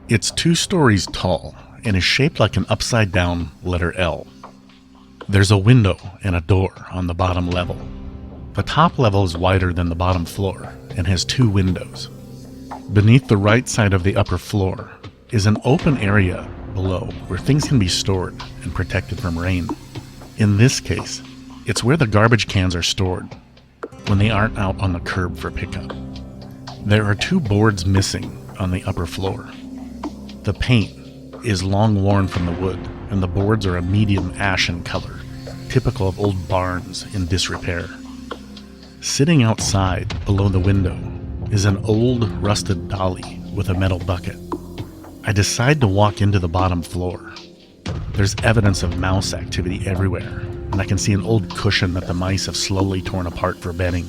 It's 2 stories tall and is shaped like an upside-down letter L. There's a window and a door on the bottom level. The top level is wider than the bottom floor and has 2 windows. Beneath the right side of the upper floor is an open area below where things can be stored and protected from rain. In this case, it's where the garbage cans are stored when they aren't out on the curb for pickup. There are 2 boards missing on the upper floor. The paint is long worn from the wood, and the boards are a medium ashen color, typical of old barns in disrepair. Sitting outside below the window is an old rusted dolly with a metal bucket. I decide to walk into the bottom floor. There's evidence of mouse activity everywhere, and I can see an old cushion that the mice have slowly torn apart for bedding.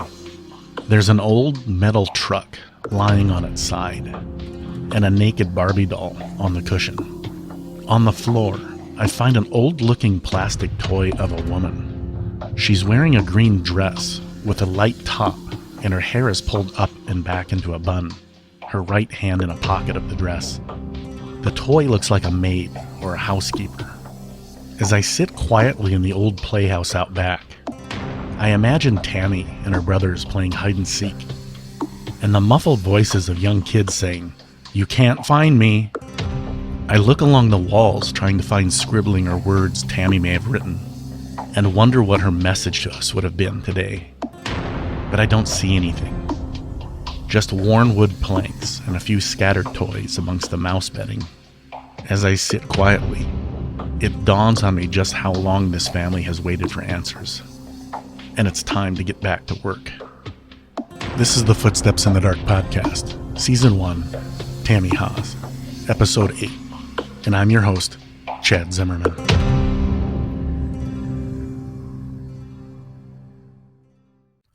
There's an old metal truck lying on its side, and a naked Barbie doll on the cushion. On the floor, I find an old-looking plastic toy of a woman. She's wearing a green dress with a light top, and her hair is pulled up and back into a bun, her right hand in a pocket of the dress. The toy looks like a maid or a housekeeper. As I sit quietly in the old playhouse out back, I imagine Tammy and her brothers playing hide and seek, and the muffled voices of young kids saying, "You can't find me." I look along the walls trying to find scribbling or words Tammy may have written, and wonder what her message to us would have been today. But I don't see anything. Just worn wood planks and a few scattered toys amongst the mouse bedding. As I sit quietly, it dawns on me just how long this family has waited for answers. And it's time to get back to work. This is the Footsteps in the Dark podcast, Season 1, Tammy Haas, Episode 8. And I'm your host, Chad Zimmerman.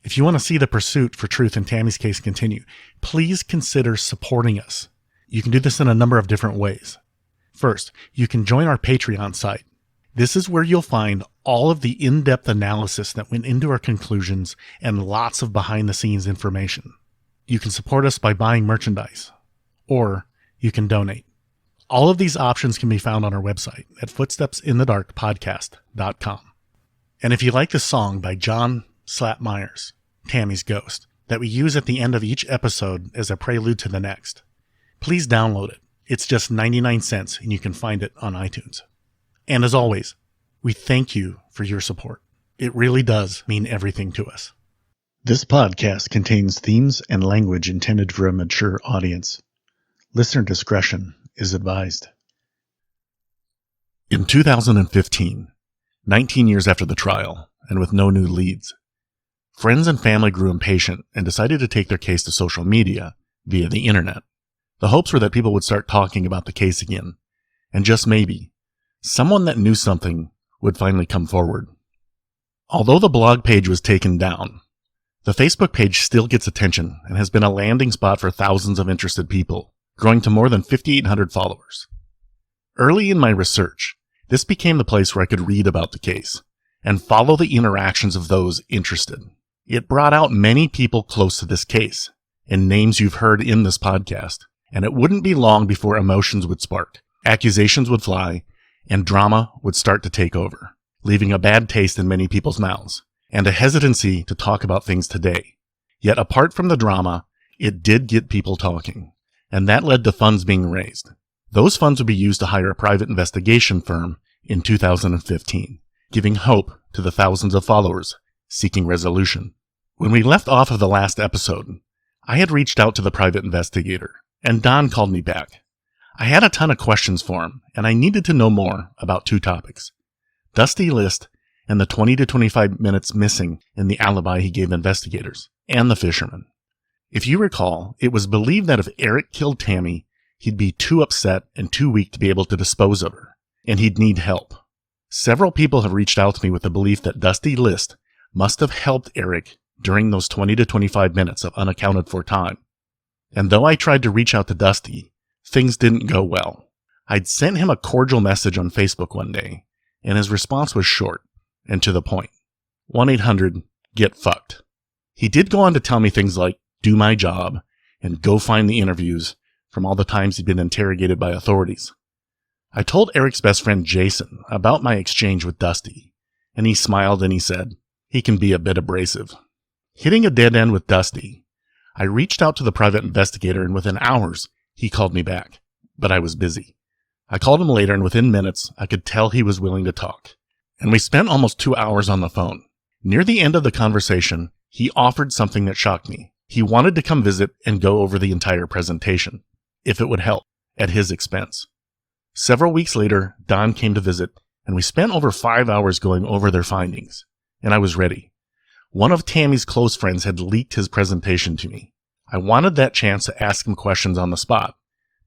If you want to see the pursuit for truth in Tammy's case continue, please consider supporting us. You can do this in a number of different ways. First, you can join our Patreon site. This is where you'll find all of the in-depth analysis that went into our conclusions and lots of behind-the-scenes information. You can support us by buying merchandise, or you can donate. All of these options can be found on our website at footstepsinthedarkpodcast.com. And if you like the song by John Slap Myers, Tammy's Ghost, that we use at the end of each episode as a prelude to the next, please download it. It's just 99 cents and you can find it on iTunes. And as always, we thank you for your support. It really does mean everything to us. This podcast contains themes and language intended for a mature audience. Listener discretion is advised. In 2015, 19 years after the trial, and with no new leads, friends and family grew impatient and decided to take their case to social media via the internet. The hopes were that people would start talking about the case again, and just maybe, someone that knew something would finally come forward. Although the blog page was taken down, the Facebook page still gets attention and has been a landing spot for thousands of interested people, growing to more than 5,800 followers. Early in my research, this became the place where I could read about the case and follow the interactions of those interested. It brought out many people close to this case and names you've heard in this podcast, and it wouldn't be long before emotions would spark, accusations would fly, and drama would start to take over, leaving a bad taste in many people's mouths and a hesitancy to talk about things today. Yet apart from the drama, it did get people talking, and that led to funds being raised. Those funds would be used to hire a private investigation firm in 2015, giving hope to the thousands of followers seeking resolution. When we left off of the last episode, I had reached out to the private investigator, and Don called me back. I had a ton of questions for him, and I needed to know more about 2 topics: Dusty List and the 20 to 25 minutes missing in the alibi he gave investigators, and the fisherman. If you recall, it was believed that if Eric killed Tammy, he'd be too upset and too weak to be able to dispose of her, and he'd need help. Several people have reached out to me with the belief that Dusty List must have helped Eric during those 20 to 25 minutes of unaccounted for time. And though I tried to reach out to Dusty, things didn't go well. I'd sent him a cordial message on Facebook one day, and his response was short and to the point. 1-800-GET-FUCKED. He did go on to tell me things like, do my job, and go find the interviews, from all the times he'd been interrogated by authorities. I told Eric's best friend Jason about my exchange with Dusty, and he smiled and he said, he can be a bit abrasive. Hitting a dead end with Dusty, I reached out to the private investigator, and within hours, he called me back. But I was busy. I called him later, and within minutes, I could tell he was willing to talk. And we spent almost 2 hours on the phone. Near the end of the conversation, he offered something that shocked me. He wanted to come visit and go over the entire presentation, if it would help, at his expense. Several weeks later, Don came to visit, and we spent over 5 hours going over their findings. And I was ready. One of Tammy's close friends had leaked his presentation to me. I wanted that chance to ask him questions on the spot,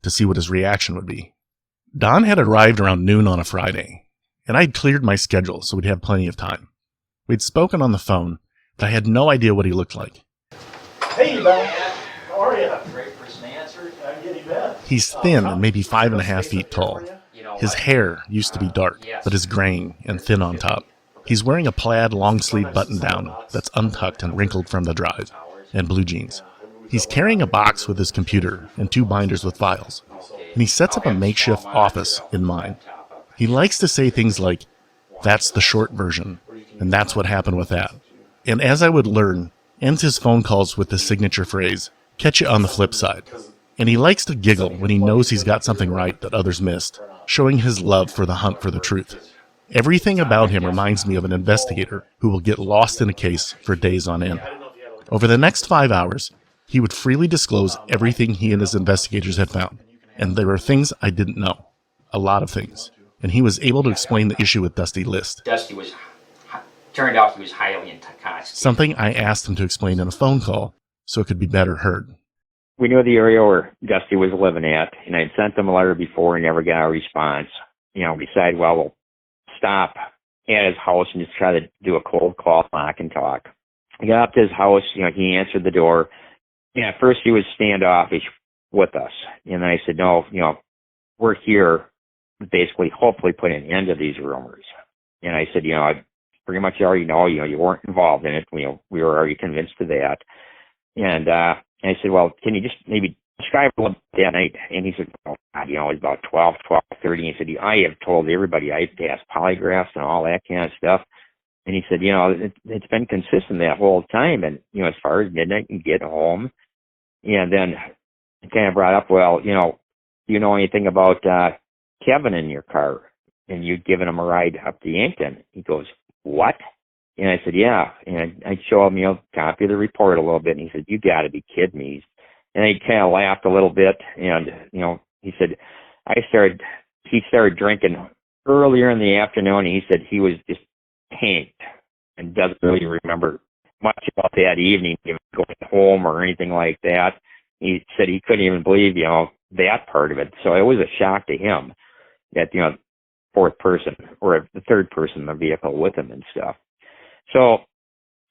to see what his reaction would be. Don had arrived around noon on a Friday, and I'd cleared my schedule so we'd have plenty of time. We'd spoken on the phone, but I had no idea what he looked like. Hey, Don. How are you? Great person to answer. I'm getting better. He's thin and maybe 5.5 feet tall. His hair used to be dark, but is graying and thin on top. He's wearing a plaid long-sleeve button-down that's untucked and wrinkled from the drive, and blue jeans. He's carrying a box with his computer and 2 binders with files, and he sets up a makeshift office in mine. He likes to say things like, "That's the short version," and "That's what happened with that." And as I would learn, ends his phone calls with the signature phrase, "Catch you on the flip side." And he likes to giggle when he knows he's got something right that others missed, showing his love for the hunt for the truth. Everything about him reminds me of an investigator who will get lost in a case for days on end. Over the next 5 hours, he would freely disclose everything he and his investigators had found. And there were things I didn't know. A lot of things. And he was able to explain the issue with Dusty List. Dusty turned out he was highly intoxicated. Something I asked him to explain in a phone call so it could be better heard. We knew the area where Dusty was living at, and I'd sent him a letter before and never got a response. We decided, well, we'll stop at his house and just try to do a cold call, knock and talk. I got up to his house, he answered the door. And at first he was standoffish with us. And then I said, no, we're here to basically hopefully put an end to these rumors. And I said, I pretty much already know, you weren't involved in it. We were already convinced of that. And I said, well, can you just maybe describe a little bit that night? And he said, oh, God, it was about 12:30. He said, I have told everybody I passed polygraphs and all that kind of stuff. And he said, it's been consistent that whole time. And, as far as midnight and get home. And then it kind of brought up, well, do you know anything about Kevin in your car? And you'd given him a ride up to Yankton. He goes, what? And I said, yeah. And I'd show him, copy of the report a little bit. And he said, you got to be kidding me. And he kind of laughed a little bit. And, he said, he started drinking earlier in the afternoon. And he said he was just tanked and doesn't really remember much about that evening, going home or anything like that. He said he couldn't even believe, that part of it. So it was a shock to him that, fourth person or the third person in the vehicle with him and stuff. So,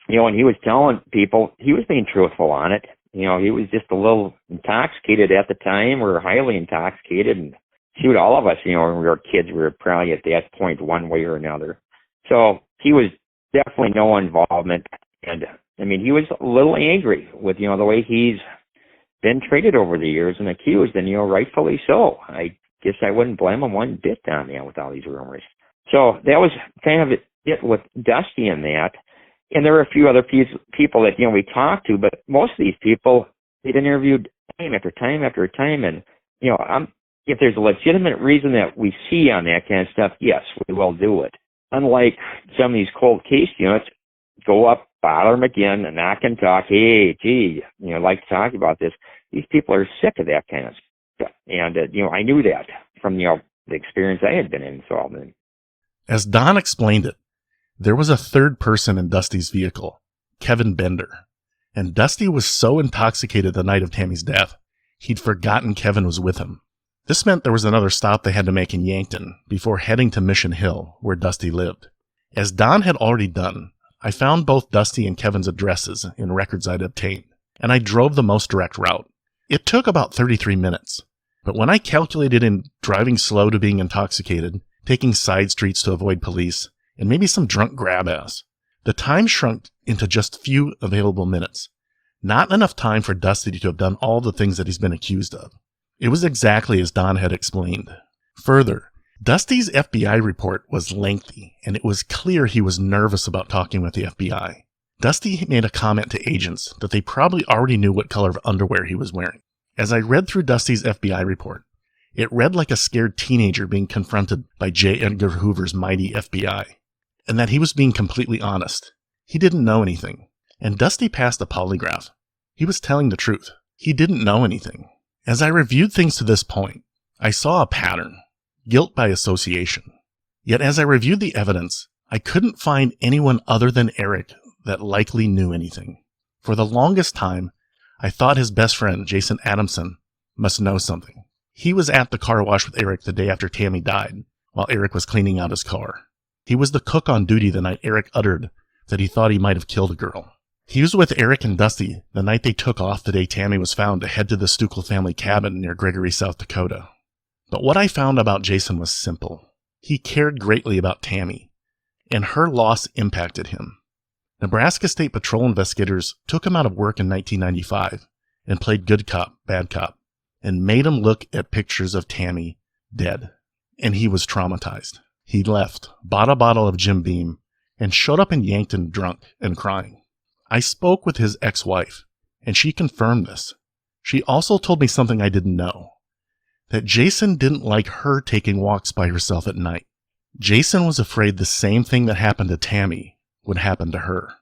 when he was telling people, he was being truthful on it. He was just a little intoxicated at the time, or highly intoxicated. And shoot, all of us, when we were kids, we were probably at that point one way or another. So he was definitely no involvement. And, he was a little angry with, the way he's been treated over the years and accused, and, rightfully so. I guess I wouldn't blame him one bit on that with all these rumors. So that was kind of it with Dusty and that. And there were a few other people that, we talked to, but most of these people, they'd interviewed time after time after time. And, if there's a legitimate reason that we see on that kind of stuff, yes, we will do it. Unlike some of these cold case units, go up, bother them again, and knock and talk. Hey, gee, I'd like to talk about this. These people are sick of that kind of stuff. And, I knew that from, the experience I had been involved in. As Don explained it, there was a third person in Dusty's vehicle, Kevin Bender. And Dusty was so intoxicated the night of Tammy's death, he'd forgotten Kevin was with him. This meant there was another stop they had to make in Yankton before heading to Mission Hill, where Dusty lived. As Don had already done, I found both Dusty and Kevin's addresses in records I'd obtained, and I drove the most direct route. It took about 33 minutes, but when I calculated in driving slow to being intoxicated, taking side streets to avoid police, and maybe some drunk grab-ass, the time shrunk into just few available minutes. Not enough time for Dusty to have done all the things that he's been accused of. It was exactly as Don had explained. Further, Dusty's FBI report was lengthy, and it was clear he was nervous about talking with the FBI. Dusty made a comment to agents that they probably already knew what color of underwear he was wearing. As I read through Dusty's FBI report, it read like a scared teenager being confronted by J. Edgar Hoover's mighty FBI, and that he was being completely honest. He didn't know anything, and Dusty passed a polygraph. He was telling the truth. He didn't know anything. As I reviewed things to this point, I saw a pattern. Guilt by association. Yet as I reviewed the evidence, I couldn't find anyone other than Eric that likely knew anything. For the longest time, I thought his best friend, Jason Adamson, must know something. He was at the car wash with Eric the day after Tammy died, while Eric was cleaning out his car. He was the cook on duty the night Eric uttered that he thought he might have killed a girl. He was with Eric and Dusty the night they took off the day Tammy was found to head to the Stuckel family cabin near Gregory, South Dakota. But what I found about Jason was simple. He cared greatly about Tammy, and her loss impacted him. Nebraska State Patrol investigators took him out of work in 1995 and played good cop, bad cop, and made him look at pictures of Tammy dead. And he was traumatized. He left, bought a bottle of Jim Beam, and showed up in Yankton drunk and crying. I spoke with his ex-wife, and she confirmed this. She also told me something I didn't know. That Jason didn't like her taking walks by herself at night. Jason was afraid the same thing that happened to Tammy would happen to her.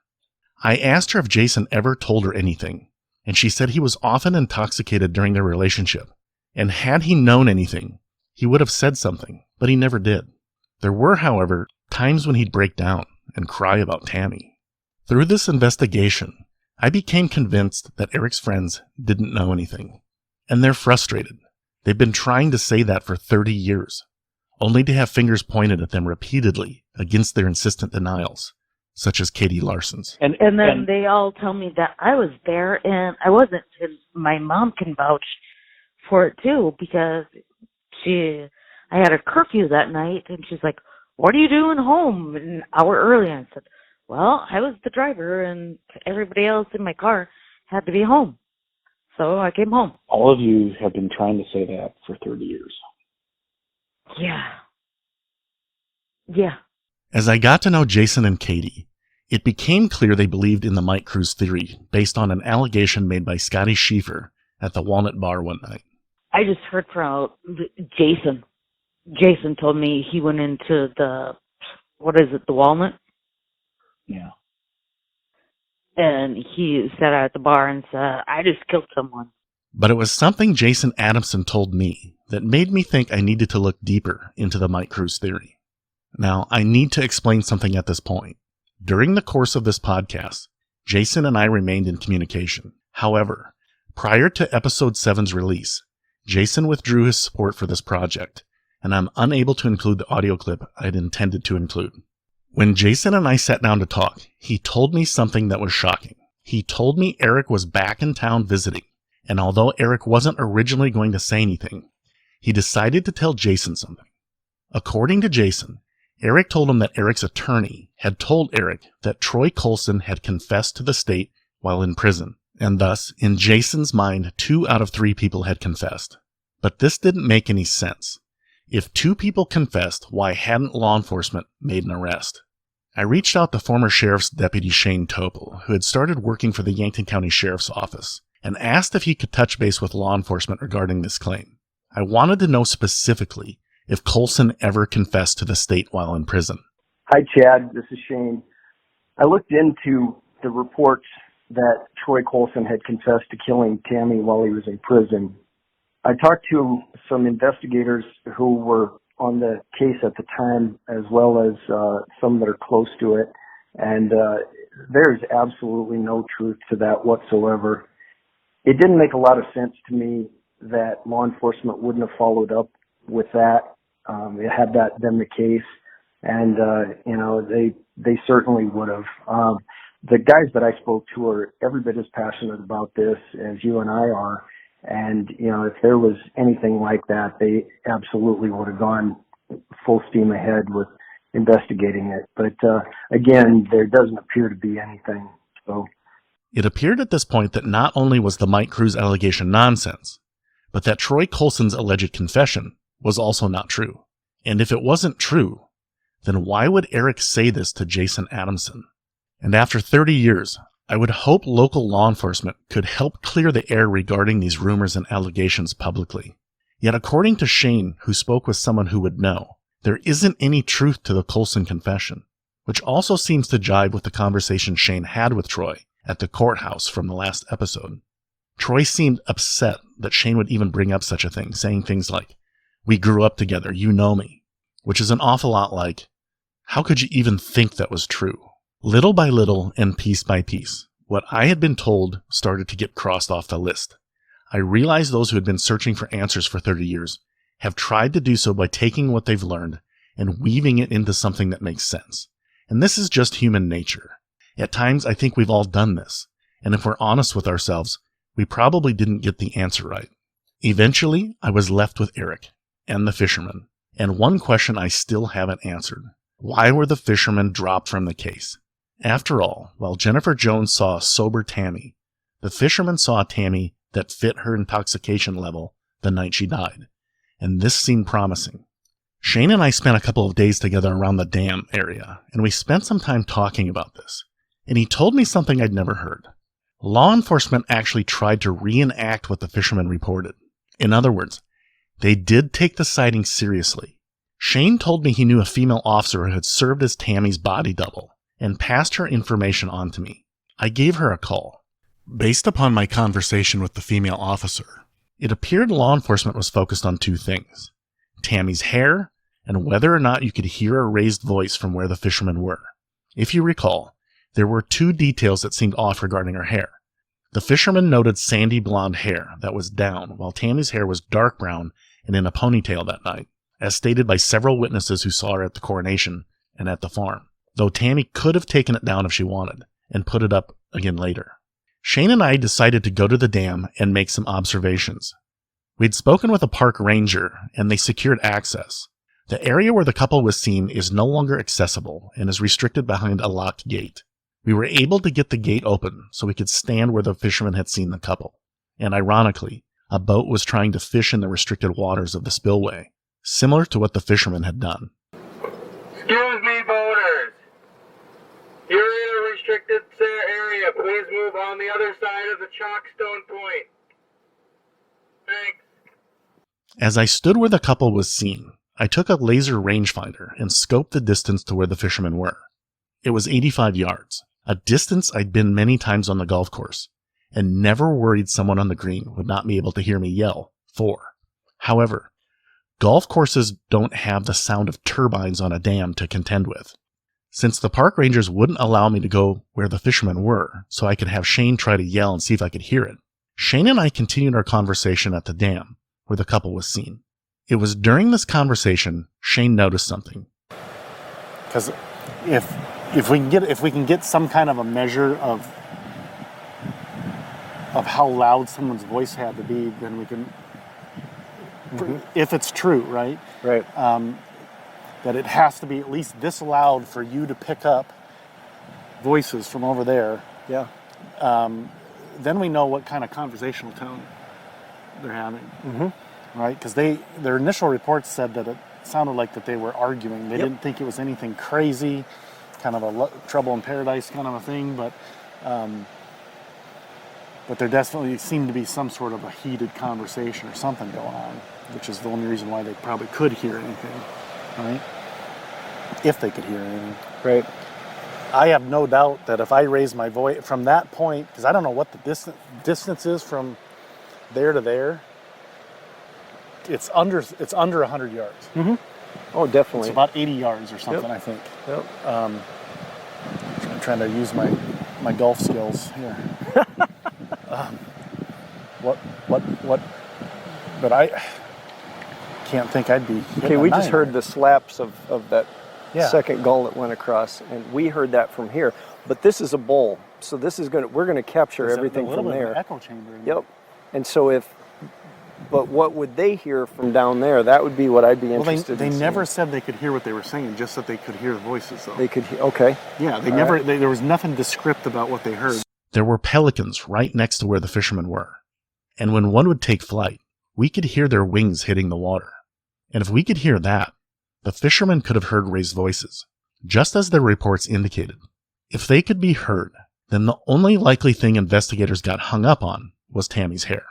I asked her if Jason ever told her anything, and she said he was often intoxicated during their relationship, and had he known anything, he would have said something, but he never did. There were, however, times when he'd break down and cry about Tammy. Through this investigation, I became convinced that Eric's friends didn't know anything, and they're frustrated. They've been trying to say that for 30 years, only to have fingers pointed at them repeatedly against their insistent denials, such as Katie Larson's. And then they all tell me that I was there and I wasn't. And my mom can vouch for it too, because I had a curfew that night, and she's like, "What are you doing home an hour early?" And I said, "Well, I was the driver and everybody else in my car had to be home. So I came home." All of you have been trying to say that for 30 years. Yeah. Yeah. As I got to know Jason and Katie, it became clear they believed in the Mike Cruz theory based on an allegation made by Scotty Schieffer at the Walnut Bar one night. I just heard from Jason. Jason told me he went into the Walnut? Yeah. And he sat out at the bar and said, "I just killed someone." But it was something Jason Adamson told me that made me think I needed to look deeper into the Mike Cruz theory. Now, I need to explain something at this point. During the course of this podcast, Jason and I remained in communication. However, prior to episode 7's release, Jason withdrew his support for this project, and I'm unable to include the audio clip I'd intended to include. When Jason and I sat down to talk, he told me something that was shocking. He told me Eric was back in town visiting, and although Eric wasn't originally going to say anything, he decided to tell Jason something. According to Jason, Eric told him that Eric's attorney had told Eric that Troy Coulson had confessed to the state while in prison, and thus, in Jason's mind, 2 out of 3 people had confessed. But this didn't make any sense. If 2 people confessed, why hadn't law enforcement made an arrest? I reached out to former Sheriff's Deputy Shane Topel, who had started working for the Yankton County Sheriff's Office, and asked if he could touch base with law enforcement regarding this claim. I wanted to know specifically if Coulson ever confessed to the state while in prison. Hi, Chad. This is Shane. I looked into the reports that Troy Coulson had confessed to killing Tammy while he was in prison. I talked to some investigators who were on the case at the time, as well as some that are close to it, and there's absolutely no truth to that whatsoever. It didn't make a lot of sense to me that law enforcement wouldn't have followed up with that, had that been the case, and they certainly would have. The guys that I spoke to are every bit as passionate about this as you and I are. And, if there was anything like that, they absolutely would have gone full steam ahead with investigating it. But, again, there doesn't appear to be anything. So it appeared at this point that not only was the Mike Cruz allegation nonsense, but that Troy Coulson's alleged confession was also not true. And if it wasn't true, then why would Eric say this to Jason Adamson? And after 30 years, I would hope local law enforcement could help clear the air regarding these rumors and allegations publicly. Yet according to Shane, who spoke with someone who would know, there isn't any truth to the Coulson confession, which also seems to jibe with the conversation Shane had with Troy at the courthouse from the last episode. Troy seemed upset that Shane would even bring up such a thing, saying things like, "We grew up together, you know me," which is an awful lot like, how could you even think that was true? Little by little and piece by piece, what I had been told started to get crossed off the list. I realized those who had been searching for answers for 30 years have tried to do so by taking what they've learned and weaving it into something that makes sense. And this is just human nature. At times, I think we've all done this, and if we're honest with ourselves, we probably didn't get the answer right. Eventually, I was left with Eric and the fisherman, and one question I still haven't answered. Why were the fishermen dropped from the case? After all, while Jennifer Jones saw a sober Tammy, the fisherman saw a Tammy that fit her intoxication level the night she died, and this seemed promising. Shane and I spent a couple of days together around the dam area, and we spent some time talking about this, and he told me something I'd never heard. Law enforcement actually tried to reenact what the fishermen reported. In other words, they did take the sighting seriously. Shane told me he knew a female officer who had served as Tammy's body double and passed her information on to me. I gave her a call. Based upon my conversation with the female officer, it appeared law enforcement was focused on two things: Tammy's hair and whether or not you could hear a raised voice from where the fishermen were. If you recall, there were two details that seemed off regarding her hair. The fisherman noted sandy blonde hair that was down, while Tammy's hair was dark brown and in a ponytail that night, as stated by several witnesses who saw her at the coronation and at the farm, though Tammy could have taken it down if she wanted and put it up again later. Shane and I decided to go to the dam and make some observations. We'd spoken with a park ranger and they secured access. The area where the couple was seen is no longer accessible and is restricted behind a locked gate. We were able to get the gate open so we could stand where the fishermen had seen the couple. And ironically, a boat was trying to fish in the restricted waters of the spillway, similar to what the fishermen had done. Excuse me, boaters. You're in a restricted area. Please move on the other side of the Chalkstone Point. Thanks. As I stood where the couple was seen, I took a laser rangefinder and scoped the distance to where the fishermen were. It was 85 yards, a distance I'd been many times on the golf course, and never worried someone on the green would not be able to hear me yell, 4. However, golf courses don't have the sound of turbines on a dam to contend with. Since the park rangers wouldn't allow me to go where the fishermen were, so I could have Shane try to yell and see if I could hear it, Shane and I continued our conversation at the dam, where the couple was seen. It was during this conversation Shane noticed something. Because if we can get some kind of a measure of how loud someone's voice had to be, then we can, if it's true, right? Right. That it has to be at least this loud for you to pick up voices from over there. Yeah. Then we know what kind of conversational tone they're having, right? Because their initial reports said that it sounded like that they were arguing. They didn't think it was anything crazy, kind of a trouble in paradise kind of a thing, but there definitely seemed to be some sort of a heated conversation or something going on, which is the only reason why they probably could hear anything, right? If they could hear anything. Right. I have no doubt that if I raise my voice from that point, because I don't know what the distance is from there to there, it's under 100 yards. Oh, definitely. It's about 80 yards or something, I think. Yep. I'm trying to use my golf skills here. But I can't think I'd be. Okay, we just heard the slaps of that Yeah. second gull that went across, and we heard that from here. But this is a bowl, so we're gonna capture everything from there. An echo chamber. Yep. And so but what would they hear from down there? That would be what I'd be interested in. They seeing. never said they could hear what they were saying, just that they could hear the voices, though. They could hear, okay. Yeah, there was nothing descriptive about what they heard. There were pelicans right next to where the fishermen were, and when one would take flight, we could hear their wings hitting the water. And if we could hear that, the fishermen could have heard Ray's voices, just as their reports indicated. If they could be heard, then the only likely thing investigators got hung up on was Tammy's hair.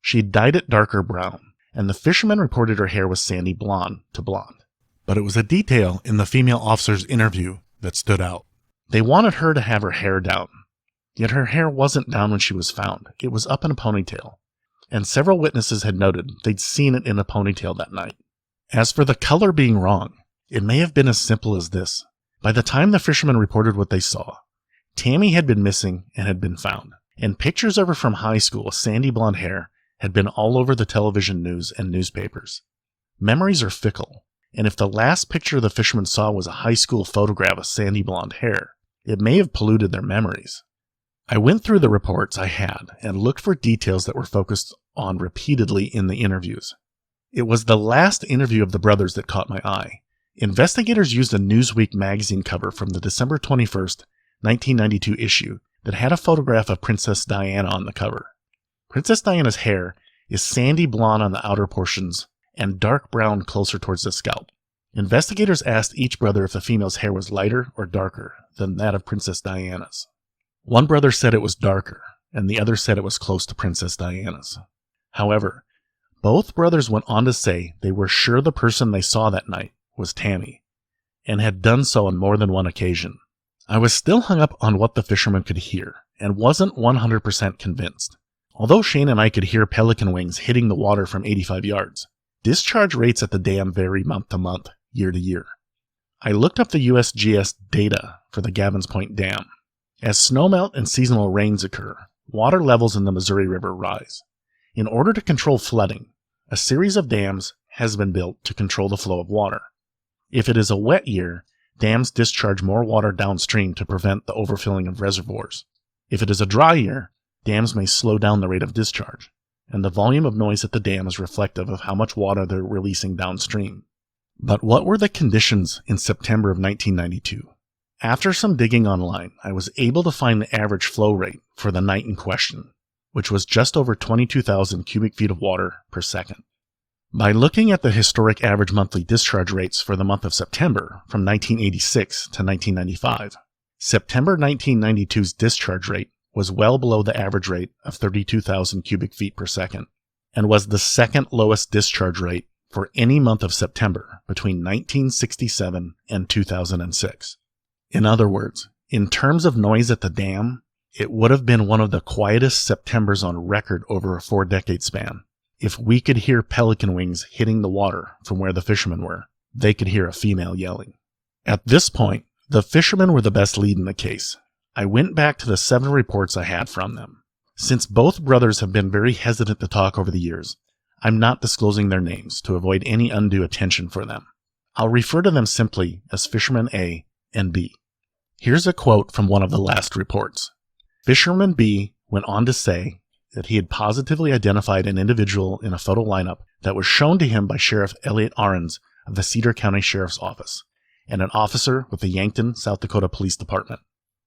She dyed it darker brown, and the fishermen reported her hair was sandy blonde to blonde. But it was a detail in the female officer's interview that stood out. They wanted her to have her hair down, yet her hair wasn't down when she was found. It was up in a ponytail, and several witnesses had noted they'd seen it in a ponytail that night. As for the color being wrong, it may have been as simple as this. By the time the fishermen reported what they saw, Tammy had been missing and had been found, and pictures of her from high school with sandy blonde hair had been all over the television news and newspapers. Memories are fickle, and if the last picture the fishermen saw was a high school photograph of sandy blonde hair, it may have polluted their memories. I went through the reports I had and looked for details that were focused on repeatedly in the interviews. It was the last interview of the brothers that caught my eye. Investigators used a Newsweek magazine cover from the December 21st, 1992 issue that had a photograph of Princess Diana on the cover. Princess Diana's hair is sandy blonde on the outer portions and dark brown closer towards the scalp. Investigators asked each brother if the female's hair was lighter or darker than that of Princess Diana's. One brother said it was darker, and the other said it was close to Princess Diana's. However, both brothers went on to say they were sure the person they saw that night was Tammy, and had done so on more than one occasion. I was still hung up on what the fishermen could hear, and wasn't 100% convinced. Although Shane and I could hear pelican wings hitting the water from 85 yards, discharge rates at the dam vary month to month, year to year. I looked up the USGS data for the Gavins Point Dam. As snowmelt and seasonal rains occur, water levels in the Missouri River rise. In order to control flooding, a series of dams has been built to control the flow of water. If it is a wet year, dams discharge more water downstream to prevent the overfilling of reservoirs. If it is a dry year, dams may slow down the rate of discharge, and the volume of noise at the dam is reflective of how much water they're releasing downstream. But what were the conditions in September of 1992? After some digging online, I was able to find the average flow rate for the night in question, which was just over 22,000 cubic feet of water per second. By looking at the historic average monthly discharge rates for the month of September from 1986 to 1995, September 1992's discharge rate was well below the average rate of 32,000 cubic feet per second, and was the second lowest discharge rate for any month of September between 1967 and 2006. In other words, in terms of noise at the dam, it would have been one of the quietest Septembers on record over a 4-decade span. If we could hear pelican wings hitting the water from where the fishermen were, they could hear a female yelling. At this point, the fishermen were the best lead in the case. I went back to the 7 reports I had from them. Since both brothers have been very hesitant to talk over the years, I'm not disclosing their names to avoid any undue attention for them. I'll refer to them simply as Fisherman A and B. Here's a quote from one of the last reports. Fisherman B went on to say that he had positively identified an individual in a photo lineup that was shown to him by Sheriff Elliot Ahrens of the Cedar County Sheriff's Office and an officer with the Yankton, South Dakota Police Department.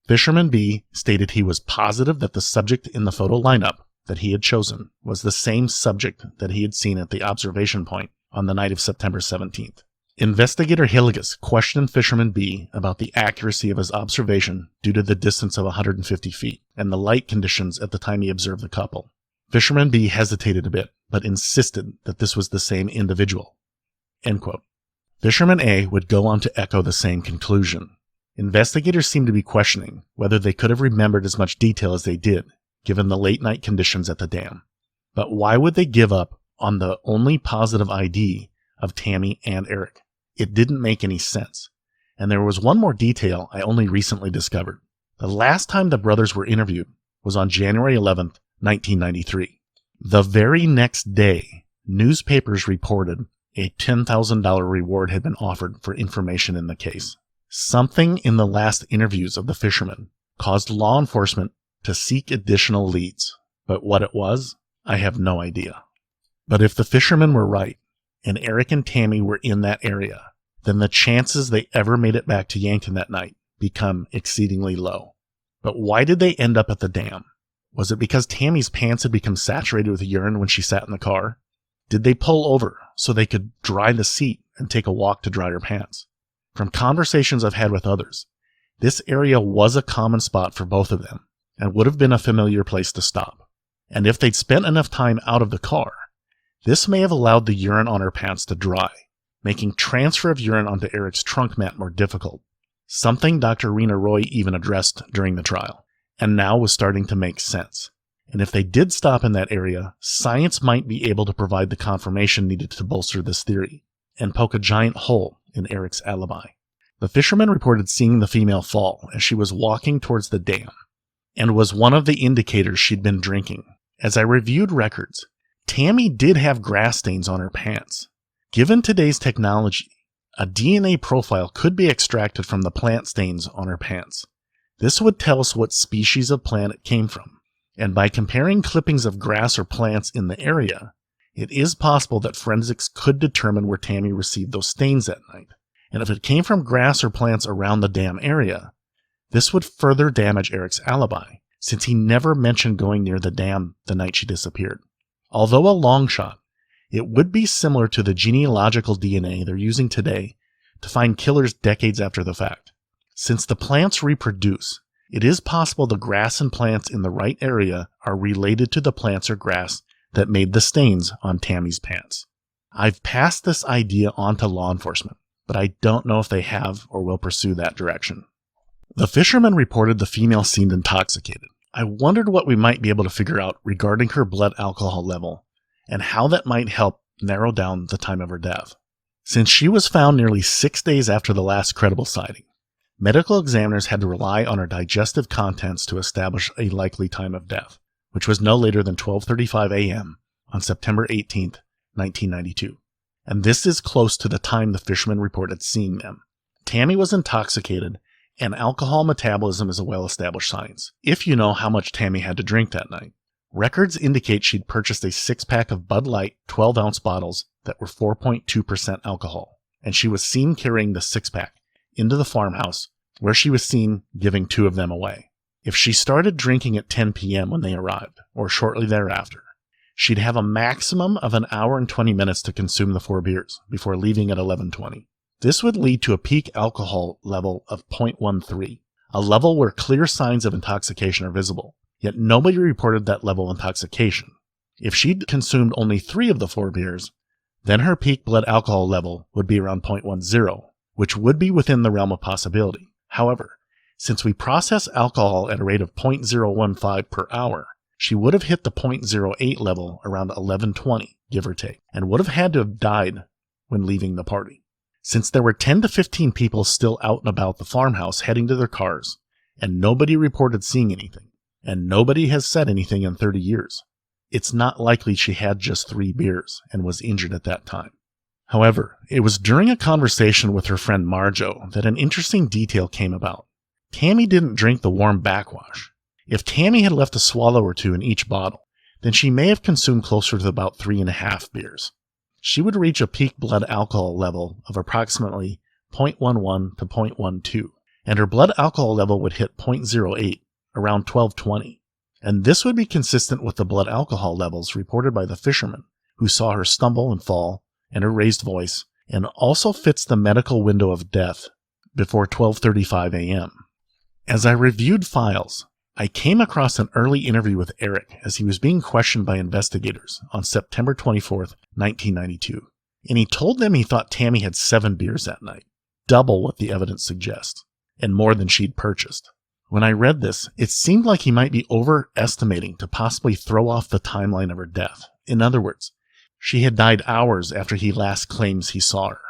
Fisherman B stated he was positive that the subject in the photo lineup that he had chosen was the same subject that he had seen at the observation point on the night of September 17th. Investigator Hilligus questioned Fisherman B about the accuracy of his observation due to the distance of 150 feet and the light conditions at the time he observed the couple. Fisherman B hesitated a bit, but insisted that this was the same individual. End quote. Fisherman A would go on to echo the same conclusion. Investigators seemed to be questioning whether they could have remembered as much detail as they did, given the late night conditions at the dam. But why would they give up on the only positive ID of Tammy and Eric? It didn't make any sense. And there was one more detail I only recently discovered. The last time the brothers were interviewed was on January 11th, 1993. The very next day, newspapers reported a $10,000 reward had been offered for information in the case. Something in the last interviews of the fishermen caused law enforcement to seek additional leads, but what it was, I have no idea. But if the fishermen were right, and Eric and Tammy were in that area, then the chances they ever made it back to Yankton that night become exceedingly low. But why did they end up at the dam? Was it because Tammy's pants had become saturated with urine when she sat in the car? Did they pull over so they could dry the seat and take a walk to dry her pants? From conversations I've had with others, this area was a common spot for both of them and would have been a familiar place to stop. And if they'd spent enough time out of the car, this may have allowed the urine on her pants to dry, making transfer of urine onto Eric's trunk mat more difficult, something Dr. Rena Roy even addressed during the trial, and now was starting to make sense. And if they did stop in that area, science might be able to provide the confirmation needed to bolster this theory and poke a giant hole in Eric's alibi. The fisherman reported seeing the female fall as she was walking towards the dam, and was one of the indicators she'd been drinking. As I reviewed records, Tammy did have grass stains on her pants. Given today's technology, a DNA profile could be extracted from the plant stains on her pants. This would tell us what species of plant it came from, and by comparing clippings of grass or plants in the area, it is possible that forensics could determine where Tammy received those stains that night. And if it came from grass or plants around the dam area, this would further damage Eric's alibi, since he never mentioned going near the dam the night she disappeared. Although a long shot, it would be similar to the genealogical DNA they're using today to find killers decades after the fact. Since the plants reproduce, it is possible the grass and plants in the right area are related to the plants or grass that made the stains on Tammy's pants. I've passed this idea on to law enforcement, but I don't know if they have or will pursue that direction. The fisherman reported the female seemed intoxicated. I wondered what we might be able to figure out regarding her blood alcohol level and how that might help narrow down the time of her death. Since she was found nearly 6 days after the last credible sighting, medical examiners had to rely on her digestive contents to establish a likely time of death, which was no later than 12:35 a.m. on September 18, 1992. And this is close to the time the fisherman reported seeing them. Tammy was intoxicated, and alcohol metabolism is a well-established science, if you know how much Tammy had to drink that night. Records indicate she'd purchased a 6-pack of Bud Light 12-ounce bottles that were 4.2% alcohol, and she was seen carrying the 6-pack into the farmhouse, where she was seen giving 2 of them away. If she started drinking at 10 p.m. when they arrived, or shortly thereafter, she'd have a maximum of an hour and 20 minutes to consume the 4 beers before leaving at 11:20. This would lead to a peak alcohol level of 0.13, a level where clear signs of intoxication are visible, yet nobody reported that level of intoxication. If she'd consumed only 3 of the 4 beers, then her peak blood alcohol level would be around 0.10, which would be within the realm of possibility. However, since we process alcohol at a rate of 0.015 per hour, she would have hit the 0.08 level around 11:20, give or take, and would have had to have died when leaving the party. Since there were 10 to 15 people still out and about the farmhouse heading to their cars, and nobody reported seeing anything, and nobody has said anything in 30 years, it's not likely she had just 3 beers and was injured at that time. However, it was during a conversation with her friend Marjo that an interesting detail came about. Tammy didn't drink the warm backwash. If Tammy had left a swallow or 2 in each bottle, then she may have consumed closer to about 3.5 beers. She would reach a peak blood alcohol level of approximately 0.11 to 0.12, and her blood alcohol level would hit 0.08 around 12:20. And this would be consistent with the blood alcohol levels reported by the fisherman who saw her stumble and fall and her raised voice, and also fits the medical window of death before 12:35 a.m. As I reviewed files, I came across an early interview with Eric as he was being questioned by investigators on September 24th, 1992, and he told them he thought Tammy had 7 beers that night, double what the evidence suggests, and more than she'd purchased. When I read this, it seemed like he might be overestimating to possibly throw off the timeline of her death. In other words, she had died hours after he last claims he saw her.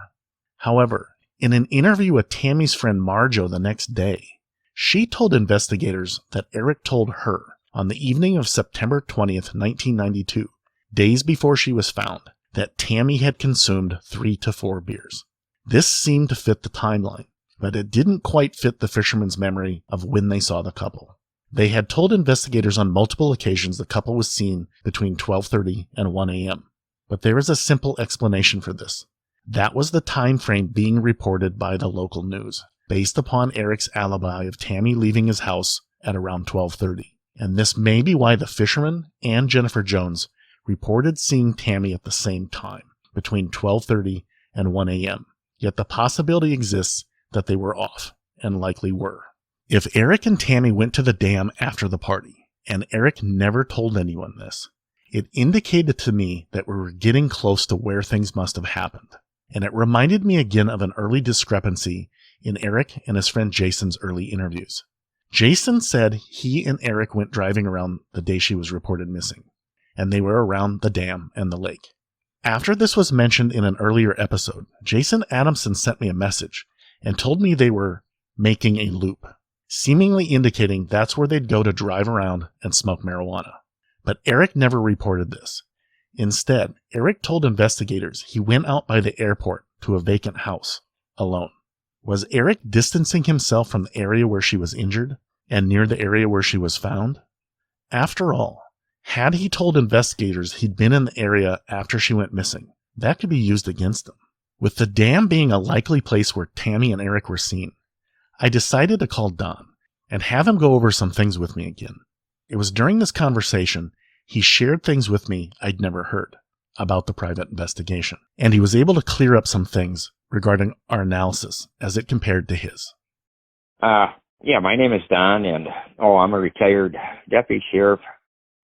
However, in an interview with Tammy's friend Marjo the next day, she told investigators that Eric told her on the evening of September 20th, 1992, days before she was found, that Tammy had consumed 3 to 4 beers. This seemed to fit the timeline, but it didn't quite fit the fisherman's memory of when they saw the couple. They had told investigators on multiple occasions the couple was seen between 12:30 and 1 a.m., but there is a simple explanation for this. That was the time frame being reported by the local news, based upon Eric's alibi of Tammy leaving his house at around 12:30. And this may be why the fisherman and Jennifer Jones reported seeing Tammy at the same time, between 12:30 and 1 a.m. Yet the possibility exists that they were off, and likely were. If Eric and Tammy went to the dam after the party, and Eric never told anyone this, it indicated to me that we were getting close to where things must have happened. And it reminded me again of an early discrepancy in Eric and his friend Jason's early interviews. Jason said he and Eric went driving around the day she was reported missing, and they were around the dam and the lake. After this was mentioned in an earlier episode, Jason Adamson sent me a message and told me they were making a loop, seemingly indicating that's where they'd go to drive around and smoke marijuana. But Eric never reported this. Instead, Eric told investigators he went out by the airport to a vacant house, alone. Was Eric distancing himself from the area where she was injured and near the area where she was found? After all, had he told investigators he'd been in the area after she went missing, that could be used against him. With the dam being a likely place where Tammy and Eric were seen, I decided to call Don and have him go over some things with me again. It was during this conversation he shared things with me I'd never heard about the private investigation, and he was able to clear up some things regarding our analysis as it compared to his. Yeah, my name is Don, and I'm a retired deputy sheriff,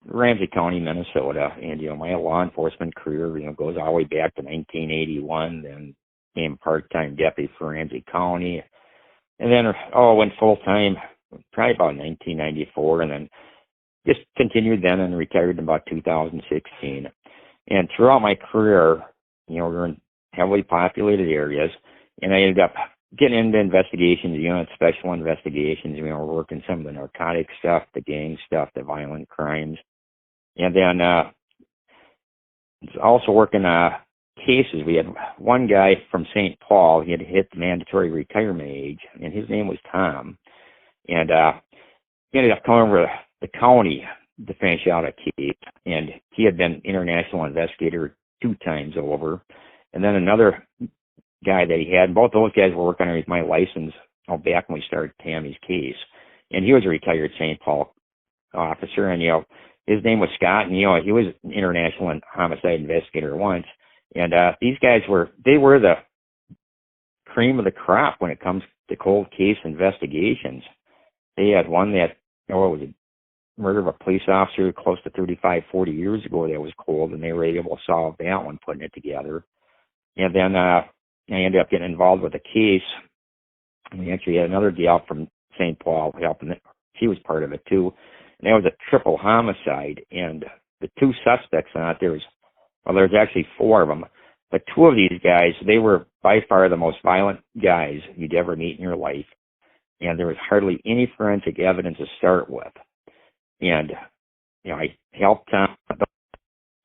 Ramsey County, Minnesota, and my law enforcement career goes all the way back to 1981. Then became part-time deputy for Ramsey County, and then went full-time probably about 1994, and then just continued then and retired in about 2016. And throughout my career, we were in heavily populated areas, and I ended up getting into investigations, special investigations, working some of the narcotic stuff, the gang stuff, the violent crimes. And then also working cases. We had one guy from St. Paul. He had hit the mandatory retirement age, and his name was Tom. And he ended up coming over the county to finish out a case. And he had been international investigator 2 times over. And then another guy that he had, both those guys were working underneath my license back when we started Tammy's case. And he was a retired St. Paul officer, and his name was Scott, and he was an international homicide investigator once. And these guys were the cream of the crop when it comes to cold case investigations. They had one that was a murder of a police officer close to 35, 40 years ago that was cold, and they were able to solve that one, putting it together. And then I ended up getting involved with a case. We actually had another gal from St. Paul helping. She was part of it too. And that was a triple homicide. And the 2 suspects on it, there's actually 4 of them. But 2 of these guys, they were by far the most violent guys you'd ever meet in your life. And there was hardly any forensic evidence to start with. And, I helped them.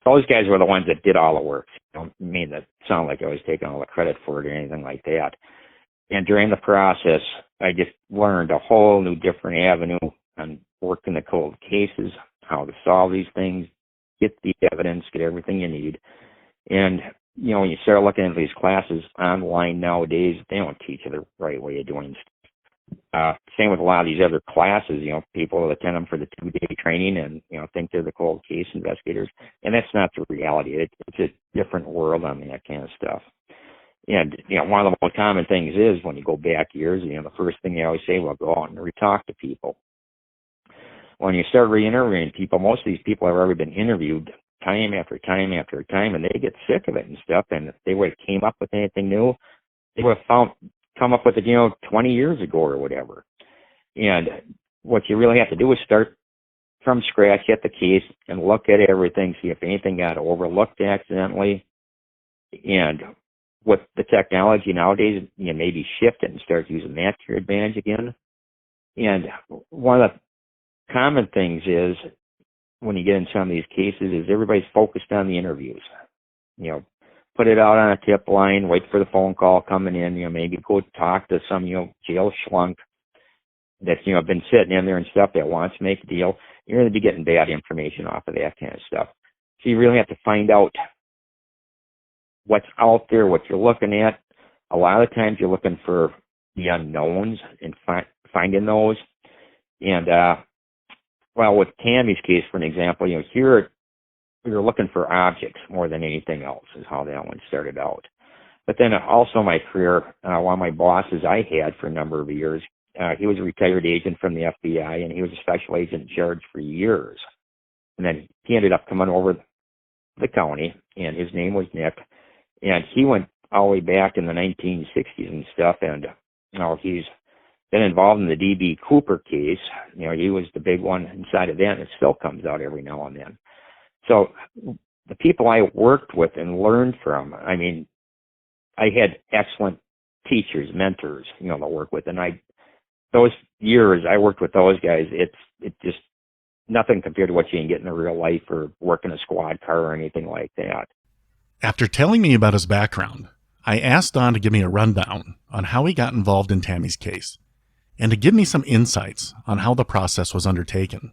Those guys were the ones that did all the work. I don't mean that sound like I was taking all the credit for it or anything like that. And during the process, I just learned a whole new different avenue on working the cold cases, how to solve these things, get the evidence, get everything you need. And, when you start looking at these classes online nowadays, they don't teach you the right way of doing stuff. Same with a lot of these other classes, people attend them for the 2-day training and, think they're the cold case investigators. And that's not the reality. It's a different world on that kind of stuff. And, one of the most common things is when you go back years, the first thing they always say, well, go out and re-talk to people. When you start re-interviewing people, most of these people have already been interviewed time after time after time, and they get sick of it and stuff. And if they would have came up with anything new, they would have come up with it, 20 years ago or whatever. And what you really have to do is start from scratch at the case and look at everything, see if anything got overlooked accidentally. And with the technology nowadays, you maybe shift it and start using that to your advantage again. And one of the common things is when you get in some of these cases is everybody's focused on the interviews. Put it out on a tip line, wait for the phone call coming in, maybe go talk to some, jail schlunk that's, been sitting in there and stuff that wants to make a deal. You're going to be getting bad information off of that kind of stuff. So you really have to find out what's out there, what you're looking at. A lot of times you're looking for the unknowns and finding those. And, with Tammy's case, for an example, here we were looking for objects more than anything else is how that one started out. But then also my career, one of my bosses I had for a number of years, he was a retired agent from the FBI, and he was a special agent in charge for years. And then he ended up coming over the county, and his name was Nick, and he went all the way back in the 1960s and stuff, and he's been involved in the D.B. Cooper case. He was the big one inside of that, and it still comes out every now and then. So the people I worked with and learned from, I mean, I had excellent teachers, mentors, to work with, and those years I worked with those guys, it's just nothing compared to what you can get in the real life or work in a squad car or anything like that. After telling me about his background, I asked Don to give me a rundown on how he got involved in Tammy's case and to give me some insights on how the process was undertaken.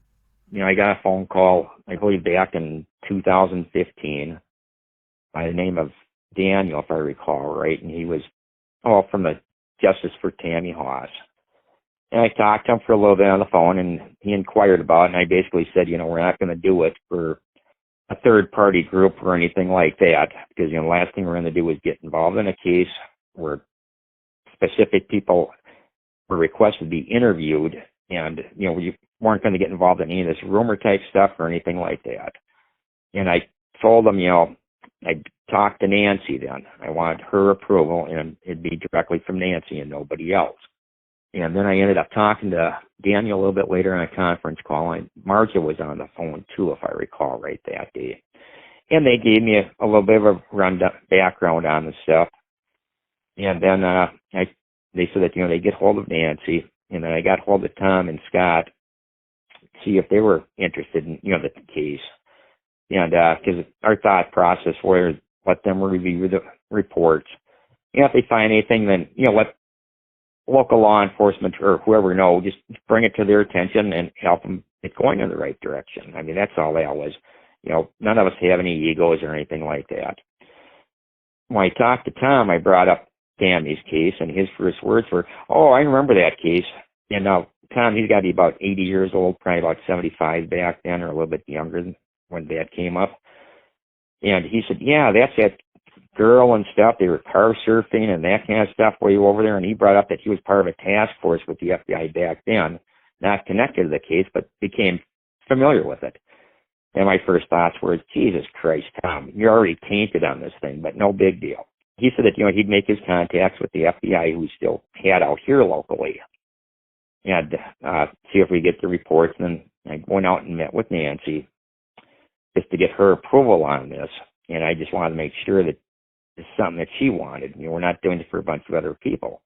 I got a phone call, I believe back in 2015 by the name of Daniel, if I recall right, and he was from the Justice for Tammy Haas. And I talked to him for a little bit on the phone, and he inquired about it, and I basically said, we're not going to do it for a third-party group or anything like that, because, the last thing we're going to do is get involved in a case where specific people were requested to be interviewed, and, we weren't going to get involved in any of this rumor-type stuff or anything like that. And I told him, I talked to Nancy then. I wanted her approval, and it'd be directly from Nancy and nobody else. And then I ended up talking to Daniel a little bit later on a conference call, and Marja was on the phone too, if I recall right, that day. And they gave me a little bit of a background on the stuff. And then they said that, they get hold of Nancy, and then I got hold of Tom and Scott to see if they were interested in, the case. And because our thought process was let them review the reports. If they find anything, then, let local law enforcement or whoever just bring it to their attention and help them get going in the right direction. I mean, that's all that was. None of us have any egos or anything like that. When I talked to Tom, I brought up Tammy's case, and his first words were, I remember that case. And now Tom, he's got to be about 80 years old, probably about 75 back then, or a little bit younger than when that came up. And he said, yeah, that's that girl and stuff. They were car surfing and that kind of stuff way over there. And he brought up that he was part of a task force with the FBI back then, not connected to the case, but became familiar with it. And my first thoughts were, Jesus Christ, Tom, you're already tainted on this thing, but no big deal. He said that, he'd make his contacts with the FBI, who he still had out here locally, and see if we get the reports. And then I went out and met with Nancy just to get her approval on this. And I just wanted to make sure that it's something that she wanted. We're not doing it for a bunch of other people.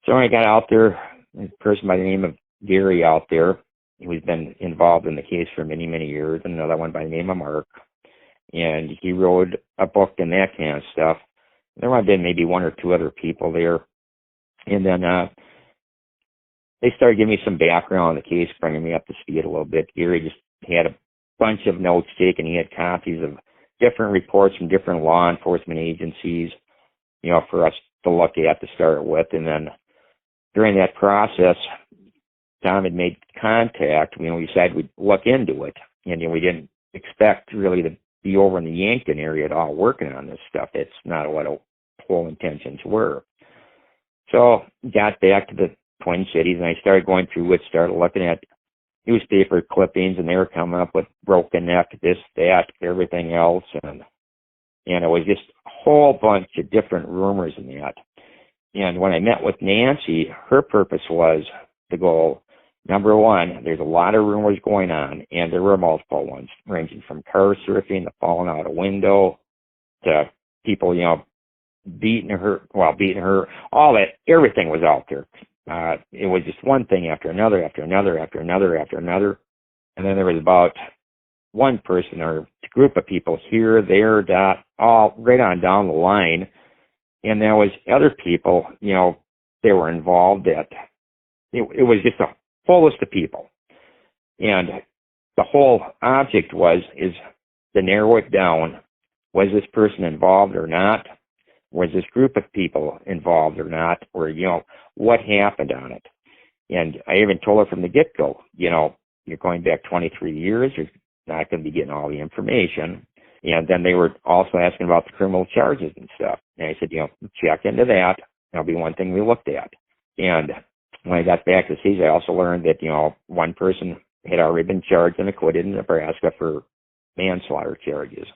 So when I got out there, a person by the name of Gary out there, who's been involved in the case for many, many years, and another one by the name of Mark. And he wrote a book and that kind of stuff. There might have been maybe one or two other people there. And then they started giving me some background on the case, bringing me up to speed a little bit. Gary just had a bunch of notes taken. He had copies of different reports from different law enforcement agencies, for us to look at to start with. And then during that process, Tom had made contact. We decided we'd look into it. And we didn't expect really to be over in the Yankton area at all working on this stuff. That's not what our whole intentions were. So got back to the Twin Cities, and I started going through it, started looking at newspaper clippings, and they were coming up with broken neck, this, that, everything else. And it was just a whole bunch of different rumors in that. And when I met with Nancy, her purpose was to go, number one, there's a lot of rumors going on, and there were multiple ones, ranging from car surfing to falling out a window to people, beating her, all that, everything was out there. It was just one thing after another, after another, after another, after another. And then there was about one person or group of people here, there, that, all right on down the line. And there was other people, they were involved that it was just a full list of people. And the whole object is to narrow it down. Was this person involved or not? Was this group of people involved or not? Or, what happened on it? And I even told her from the get-go, you're going back 23 years, you're not going to be getting all the information. And then they were also asking about the criminal charges and stuff. And I said, check into that. That'll be one thing we looked at. And when I got back to Caesar, I also learned that, one person had already been charged and acquitted in Nebraska for manslaughter charges.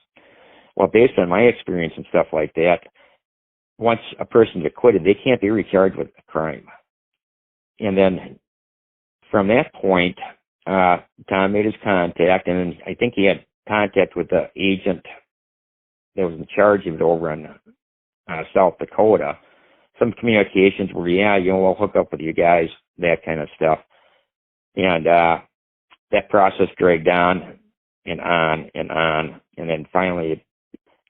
Well, based on my experience and stuff like that, once a person's acquitted, they can't be recharged with a crime. And then from that point, Tom made his contact, and I think he had contact with the agent that was in charge of it over in South Dakota. Some communications were, we'll hook up with you guys, that kind of stuff. And that process dragged on and on and on. And then finally it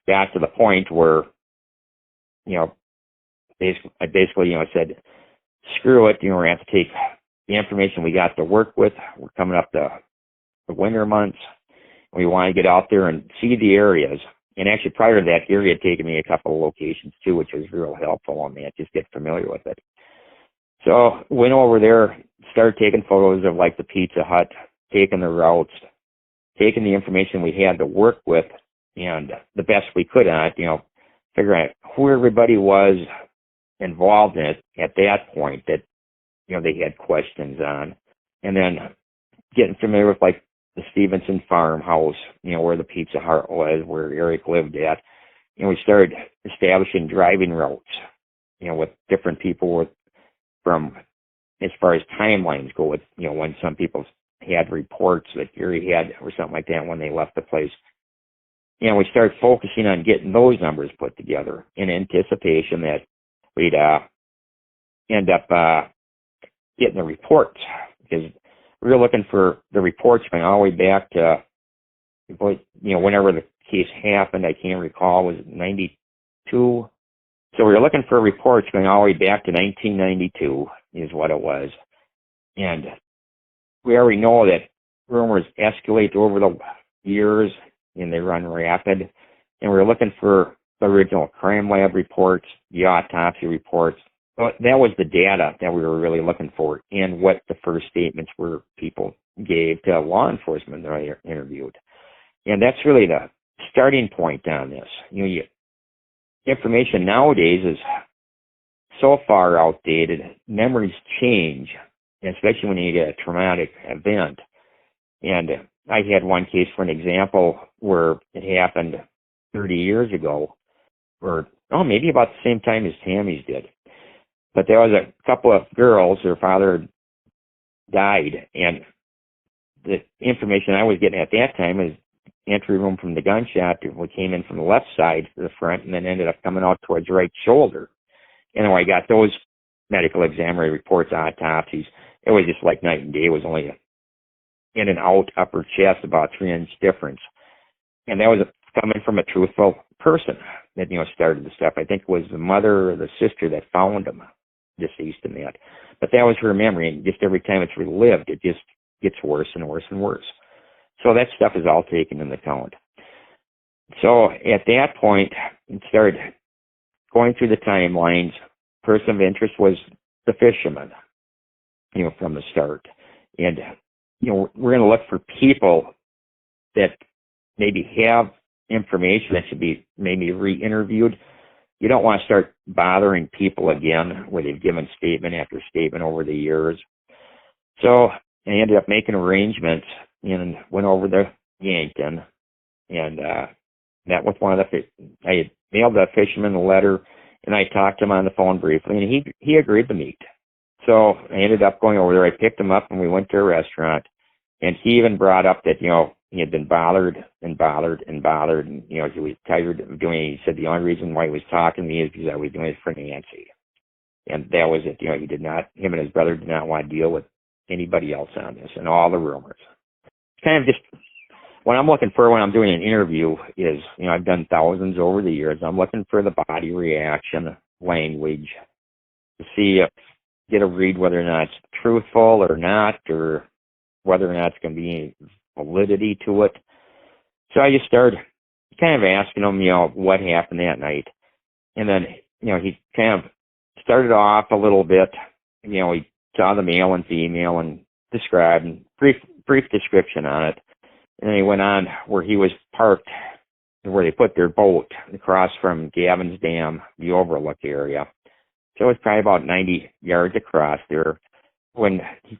got to the point where, I basically said, screw it, we're going to have to take the information we got to work with. We're coming up to the winter months. We want to get out there and see the areas. And actually, prior to that, Gary had taken me a couple of locations too, which was real helpful on that, just get familiar with it. So went over there, started taking photos of like the Pizza Hut, taking the routes, taking the information we had to work with, and the best we could on it, figuring out who everybody was involved in it at that point that, they had questions on. And then getting familiar with like the Stevenson farmhouse, where the Pizza Hut was, where Eric lived at. And we started establishing driving routes, with different people from, as far as timelines go, with, when some people had reports that Gary had or something like that when they left the place. We started focusing on getting those numbers put together in anticipation that we'd end up getting the reports, because we were looking for the reports going all the way back to, whenever the case happened. I can't recall, was it 92? So we were looking for reports going all the way back to 1992 is what it was. And we already know that rumors escalate over the years and they run rapid. And we were looking for the original crime lab reports, the autopsy reports. That was the data that we were really looking for, and what the first statements were people gave to law enforcement that I interviewed. And that's really the starting point on this. Information nowadays is so far outdated. Memories change, especially when you get a traumatic event. And I had one case, for an example, where it happened 30 years ago, or maybe about the same time as Tammy's did. But there was a couple of girls, their father died, and the information I was getting at that time is entry room from the gunshot. We came in from the left side to the front and then ended up coming out towards the right shoulder. And when I got those medical examiner reports, autopsies, it was just like night and day. It was only in and out upper chest, about 3-inch difference. And that was coming from a truthful person that, started the stuff. I think it was the mother or the sister that found him deceased in that. But that was her memory, and just every time it's relived, it just gets worse and worse and worse. So that stuff is all taken into account. So at that point, it started going through the timelines. Person of interest was the fisherman, from the start. And, we're going to look for people that maybe have information that should be maybe re-interviewed. You don't want to start bothering people again where they've given statement after statement over the years. So I ended up making arrangements and went over to Yankton and met with one of I had mailed the fisherman a letter, and I talked to him on the phone briefly, and he agreed to meet. So I ended up going over there. I picked him up, and we went to a restaurant, and he even brought up that, he had been bothered, and he was tired of doing it. He said the only reason why he was talking to me is because I was doing it for Nancy. And that was it. Him and his brother did not want to deal with anybody else on this and all the rumors. Kind of just what I'm looking for when I'm doing an interview is, I've done thousands over the years. I'm looking for the body reaction, language, to get a read whether or not it's truthful or not, or whether or not it's going to be any validity to it. So I just started kind of asking him, what happened that night. And then, he kind of started off a little bit, he saw the male and female and described, and brief description on it. And then he went on where he was parked, where they put their boat across from Gavin's Dam, the overlook area. So it was probably about 90 yards across there when he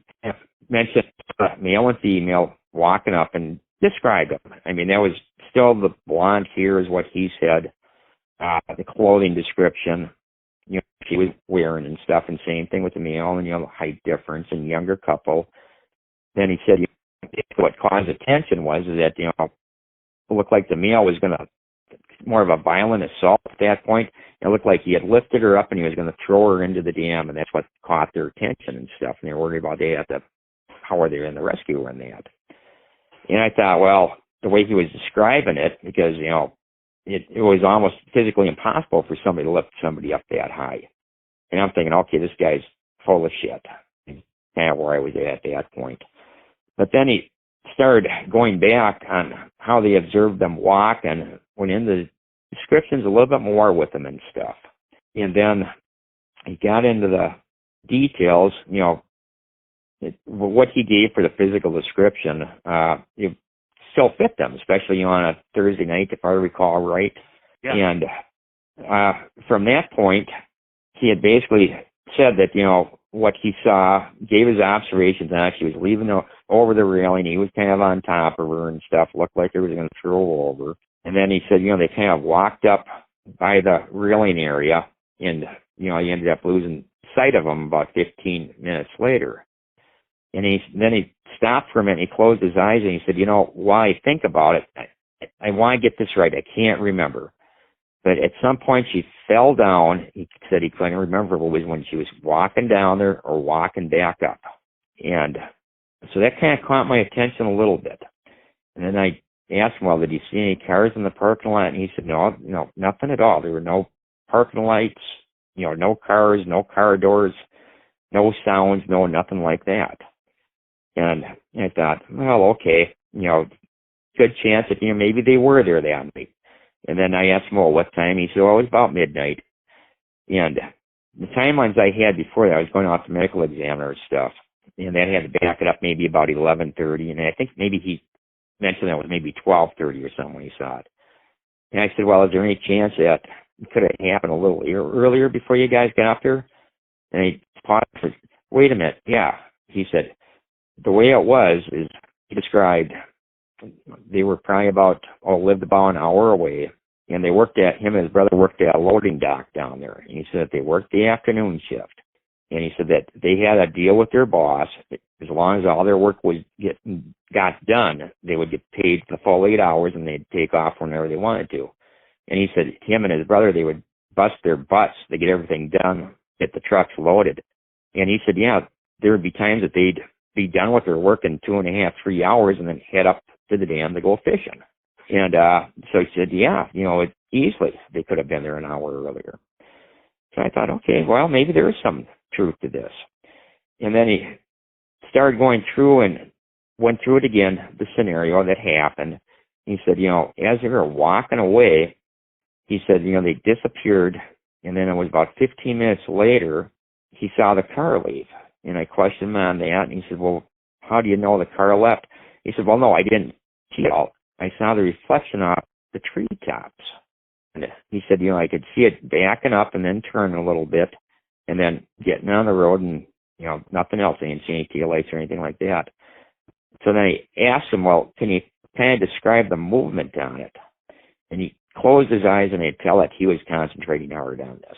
mentioned male and female walking up and described them. I mean, that was still the blonde hair is what he said, the clothing description, she was wearing and stuff, and same thing with the male and, height difference and younger couple. Then he said what caused attention was that, it looked like the male was going to, more of a violent assault at that point. It looked like he had lifted her up and he was going to throw her into the dam, and that's what caught their attention and stuff. And they were worried about how are they in the rescue in that. And I thought, well, the way he was describing it, because, it was almost physically impossible for somebody to lift somebody up that high. And I'm thinking, okay, this guy's full of shit. Kind of where I was at that point. But then he started going back on how they observed them walk and went into the descriptions a little bit more with them and stuff. And then he got into the details, what he gave for the physical description, it still fit them, especially on a Thursday night, if I recall right. Yeah. And from that point, he had basically said that, what he saw, gave his observations on. She was leaving over the railing. He was kind of on top of her and stuff, looked like he was going to throw her over. And then he said, they kind of walked up by the railing area, and, he ended up losing sight of him about 15 minutes later. And then he stopped for a minute, he closed his eyes, and he said, while I think about it, I want to get this right. I can't remember. But at some point she fell down. He said he couldn't remember if it was when she was walking down there or walking back up. And so that kind of caught my attention a little bit. And then I asked him, well, did you see any cars in the parking lot? And he said, no, nothing at all. There were no parking lights, no cars, no car doors, no sounds, nothing like that. And I thought, well, okay, good chance that, maybe they were there that night. And then I asked him, well, what time? He said, well, it was about midnight. And the timelines I had before that, I was going off the medical examiner stuff, and that had to back it up maybe about 11:30. And I think maybe he mentioned that was maybe 12:30 or something when he saw it. And I said, well, is there any chance that it could have happened a little earlier before you guys got up there? And he paused and said, wait a minute. Yeah. He said, the way it was is he described they were probably lived about an hour away, and him and his brother worked at a loading dock down there. And he said that they worked the afternoon shift. And he said that they had a deal with their boss. As long as all their work got done, they would get paid the full 8 hours, and they'd take off whenever they wanted to. And he said him and his brother, they would bust their butts to get everything done, get the trucks loaded. And he said, yeah, there would be times that they'd be done with their work in 2.5, 3 hours, and then head up to the dam to go fishing. And so he said, yeah, easily they could have been there an hour earlier. So I thought, okay, well, maybe there is some truth to this. And then he started going through and went through it again, the scenario that happened. He said, as they were walking away, he said, they disappeared. And then it was about 15 minutes later, he saw the car leave. And I questioned him on that. And he said, well, how do you know the car left? He said, well, no, I didn't see it all. I saw the reflection off the treetops. And he said, I could see it backing up and then turning a little bit and then getting on the road and, nothing else. I didn't see any taillights or anything like that. So then I asked him, well, can you kind of describe the movement on it? And he closed his eyes, and I could tell that he was concentrating hard on this.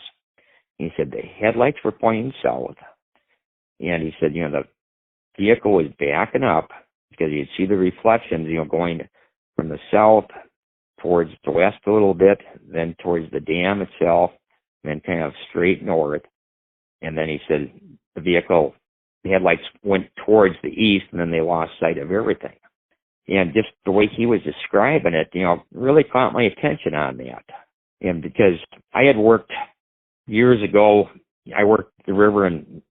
He said the headlights were pointing south. And he said, the vehicle was backing up because you'd see the reflections, going from the south towards the west a little bit, then towards the dam itself, then kind of straight north. And then he said the headlights went towards the east, and then they lost sight of everything. And just the way he was describing it, really caught my attention on that. And because I had worked years ago, I worked the river and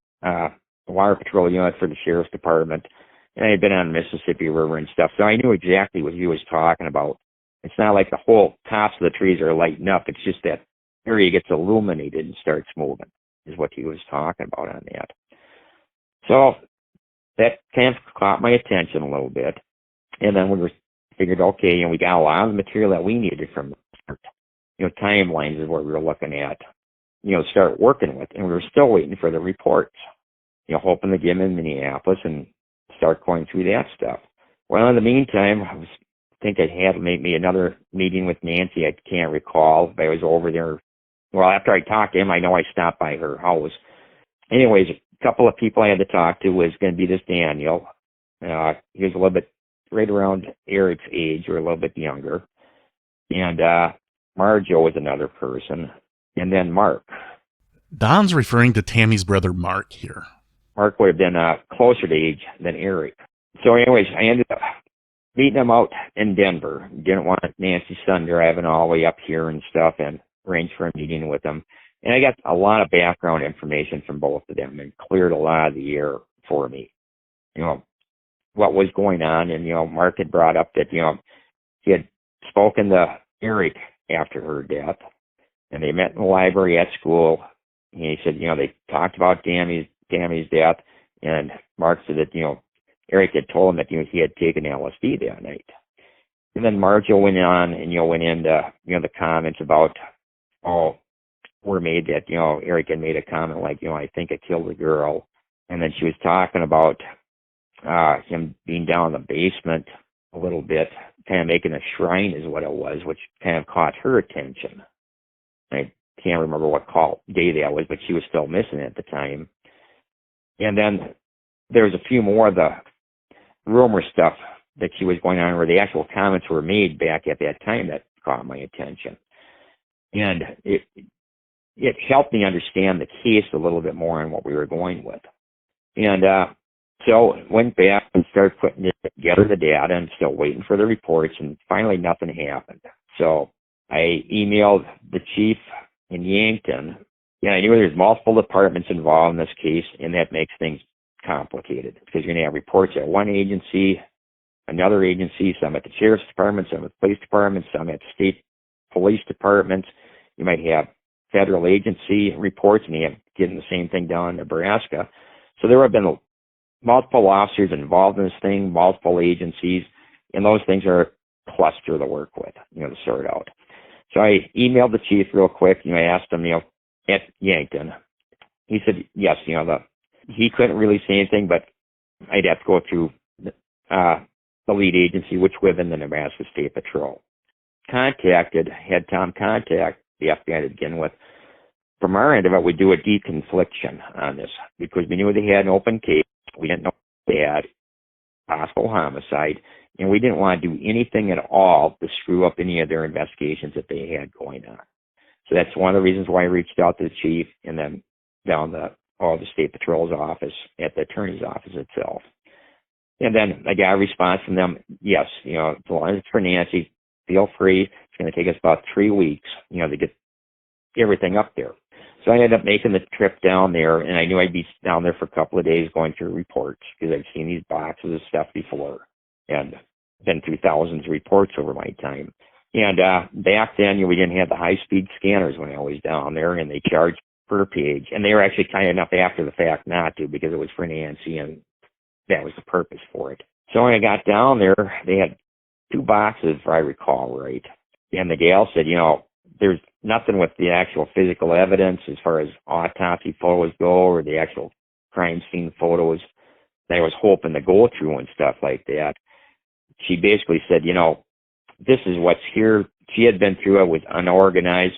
water patrol unit for the sheriff's department, and I had been on the Mississippi River and stuff, so I knew exactly what he was talking about. It's not like the whole tops of the trees are lighting up. It's just that area gets illuminated and starts moving, is what he was talking about on that. So that kind of caught my attention a little bit. And then we were figured, okay, we got a lot of the material that we needed from, timelines is what we were looking at, start working with. And we were still waiting for the reports, hoping to get them in Minneapolis and start going through that stuff. Well, in the meantime, I think I had maybe another meeting with Nancy. I can't recall, but I was over there. Well, after I talked to him, I know I stopped by her house. Anyways, a couple of people I had to talk to was going to be this Daniel. He was a little bit right around Eric's age or a little bit younger. And Marjo was another person. And then Mark. Don's referring to Tammy's brother Mark here. Mark would have been closer to age than Eric. So anyways, I ended up meeting him out in Denver. Didn't want Nancy's son driving all the way up here and stuff, and arranged for a meeting with him. And I got a lot of background information from both of them and cleared a lot of the air for me. What was going on. And, Mark had brought up that, he had spoken to Eric after her death, and they met in the library at school. And he said, they talked about Tammy's death, and Mark said that, Eric had told him that, he had taken LSD that night. And then Marjo went on and, went into, the comments about, were made that, Eric had made a comment like, I think I killed a girl. And then she was talking about him being down in the basement a little bit, kind of making a shrine is what it was, which kind of caught her attention. I can't remember what day that was, but she was still missing at the time. And then there was a few more of the rumor stuff that she was going on where the actual comments were made back at that time that caught my attention. And it helped me understand the case a little bit more and what we were going with. And so went back and started putting together the data and still waiting for the reports, and finally nothing happened. So I emailed the chief in Yankton. I knew there's multiple departments involved in this case, and that makes things complicated because you're going to have reports at one agency, another agency, some at the sheriff's department, some at the police department, some at state police departments. You might have federal agency reports, and you have getting the same thing down in Nebraska. So there have been multiple officers involved in this thing, multiple agencies, and those things are a cluster to work with, to sort out. So I emailed the chief real quick. I asked him, at Yankton. He said, yes, he couldn't really say anything, but I'd have to go through the lead agency, which would have been the Nebraska State Patrol. Had Tom contact the FBI to begin with. From our end of it, we do a deconfliction on this because we knew they had an open case. We didn't know they had possible homicide, and we didn't want to do anything at all to screw up any of their investigations that they had going on. So that's one of the reasons why I reached out to the chief and then down the state patrol's office at the attorney's office itself. And then I got a response from them, yes, as long as it's for Nancy, feel free. It's going to take us about 3 weeks, to get everything up there. So I ended up making the trip down there, and I knew I'd be down there for a couple of days going through reports because I've seen these boxes of stuff before and been through thousands of reports over my time. And back then, we didn't have the high-speed scanners when I was down there, and they charged per page. And they were actually kind enough after the fact not to because it was for Nancy, and that was the purpose for it. So when I got down there, they had 2 boxes, if I recall right. And the gal said, there's nothing with the actual physical evidence as far as autopsy photos go or the actual crime scene photos that I was hoping to go through and stuff like that. She basically said, this is what's here. She had been through it, was unorganized,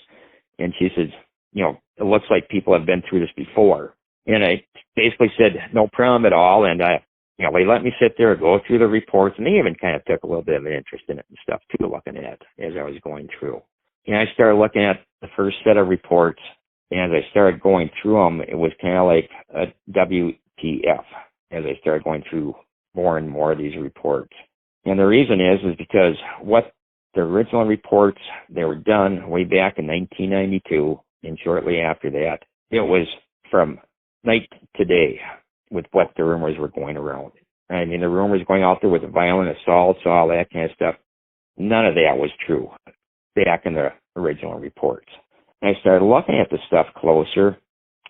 and she says, it looks like people have been through this before. And I basically said, no problem at all. And they let me sit there, go through the reports, and they even kind of took a little bit of an interest in it and stuff too, looking at it as I was going through. And I started looking at the first set of reports, and as I started going through them, it was kind of like a WTF as I started going through more and more of these reports. And the reason is because what the original reports, they were done way back in 1992, and shortly after that, it was from night to day with what the rumors were going around. I mean, the rumors going out there with the violent assaults, all that kind of stuff, none of that was true back in the original reports. And I started looking at the stuff closer,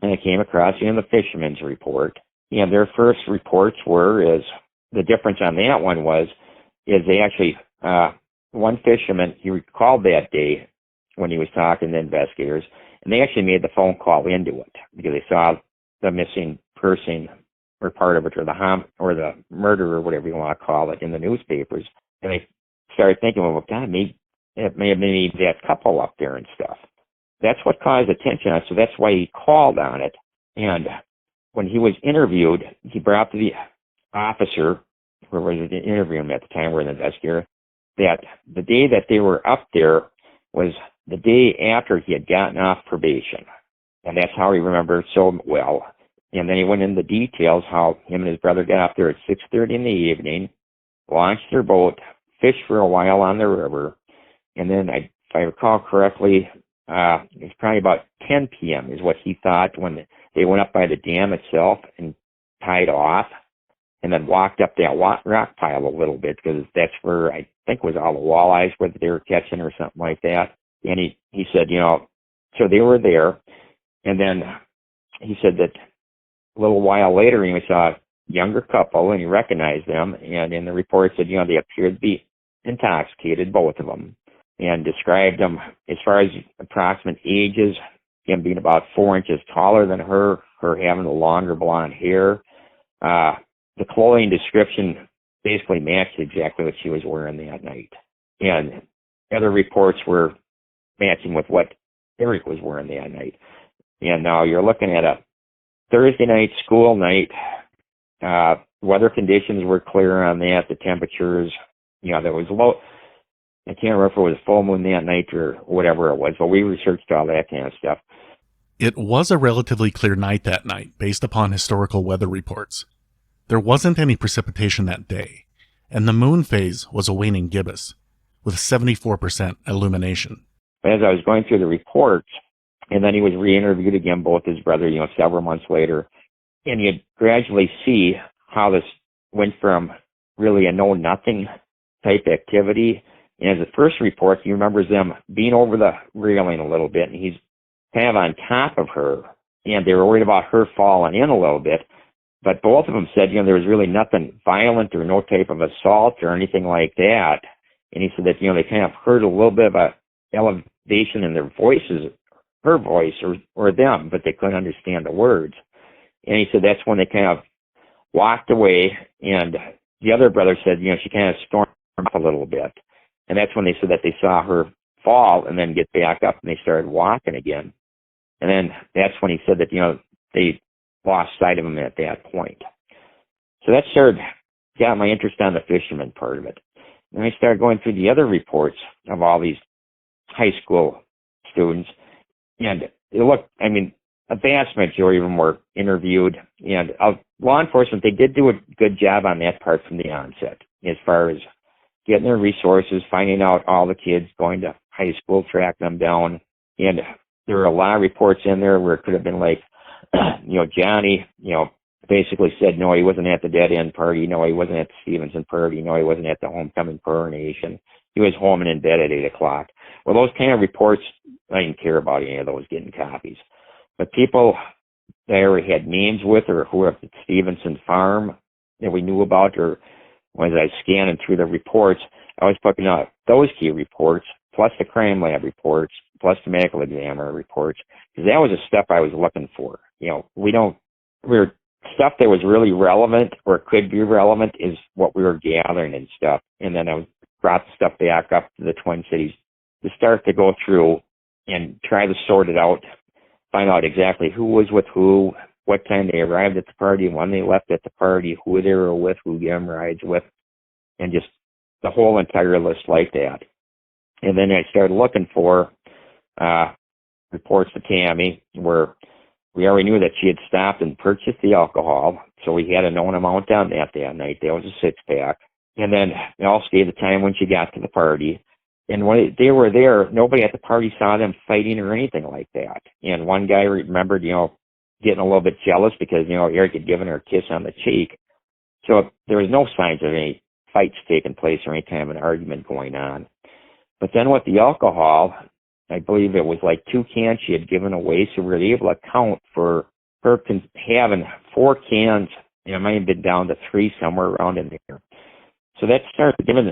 and I came across the fisherman's report. And their first reports were, is the difference on that one was, is they actually one fisherman, he recalled that day when he was talking to investigators, and they actually made the phone call into it because they saw the missing person or part of it, or the murder or whatever you want to call it, in the newspapers. And they started thinking, well, God, maybe it may have been that couple up there and stuff. That's what caused attention on it, so that's why he called on it. And when he was interviewed, he brought to the officer, who was interviewing him at the time, or an investigator, that the day that they were up there was the day after he had gotten off probation. And that's how he remembered so well. And then he went into details how him and his brother got up there at 6:30 in the evening, launched their boat, fished for a while on the river, and then, if I recall correctly, it was probably about 10 p.m. is what he thought when they went up by the dam itself and tied off, and then walked up that rock pile a little bit, because that's where I think was all the walleyes where they were catching or something like that. And he said, so they were there, and then he said that a little while later he saw a younger couple and he recognized them, and in the report said, they appeared to be intoxicated, both of them, and described them as far as approximate ages, him being about 4 inches taller than her having the longer blonde hair. The clothing description basically matched exactly what she was wearing that night. And other reports were matching with what Eric was wearing that night. And now you're looking at a Thursday night, school night. Weather conditions were clear on that. The temperatures, there was low. I can't remember if it was full moon that night or whatever it was, but we researched all that kind of stuff. It was a relatively clear night that night, based upon historical weather reports. There wasn't any precipitation that day, and the moon phase was a waning gibbous, with 74% illumination. As I was going through the reports, and then he was re-interviewed again, both his brother, several months later, and you'd gradually see how this went from really a know-nothing type activity. And as the first report, he remembers them being over the railing a little bit, and he's kind of on top of her, and they were worried about her falling in a little bit. But both of them said, there was really nothing violent or no type of assault or anything like that. And he said that, they kind of heard a little bit of a elevation in their voices, her voice or them, but they couldn't understand the words. And he said that's when they kind of walked away, and the other brother said, she kind of stormed up a little bit. And that's when they said that they saw her fall and then get back up, and they started walking again. And then that's when he said that, they lost sight of him at that point. So that got my interest on the fisherman part of it. Then I started going through the other reports of all these high school students, and a vast majority of them were interviewed, and law enforcement, they did do a good job on that part from the onset, as far as getting their resources, finding out all the kids going to high school, track them down. And there were a lot of reports in there where it could have been like, Johnny, basically said, no, he wasn't at the dead end party. No, he wasn't at the Stevenson party. No, he wasn't at the homecoming coronation. He was home and in bed at 8 o'clock. Well, those kind of reports, I didn't care about any of those getting copies. But people that I already had names with, or who were at the Stevenson farm that we knew about, or as I was scanning through the reports, I was putting out those key reports, plus the crime lab reports, plus the medical examiner reports, because that was the stuff I was looking for. Stuff that was really relevant or could be relevant is what we were gathering and stuff. And then I brought the stuff back up to the Twin Cities to start to go through and try to sort it out, find out exactly who was with who, what time they arrived at the party, when they left at the party, who they were with, who gave them rides with, and just the whole entire list like that. And then I started looking for reports to Tammy where we already knew that she had stopped and purchased the alcohol, so we had a known amount on that night. That was a 6-pack. And then they also gave the time when she got to the party. And when they were there, nobody at the party saw them fighting or anything like that. And one guy remembered, getting a little bit jealous because, Eric had given her a kiss on the cheek. So there was no signs of any fights taking place or any kind of an argument going on. But then with the alcohol, I believe it was like 2 cans she had given away, so we were able to account for her having 4 cans, and it might have been down to 3 somewhere around in there. So that started giving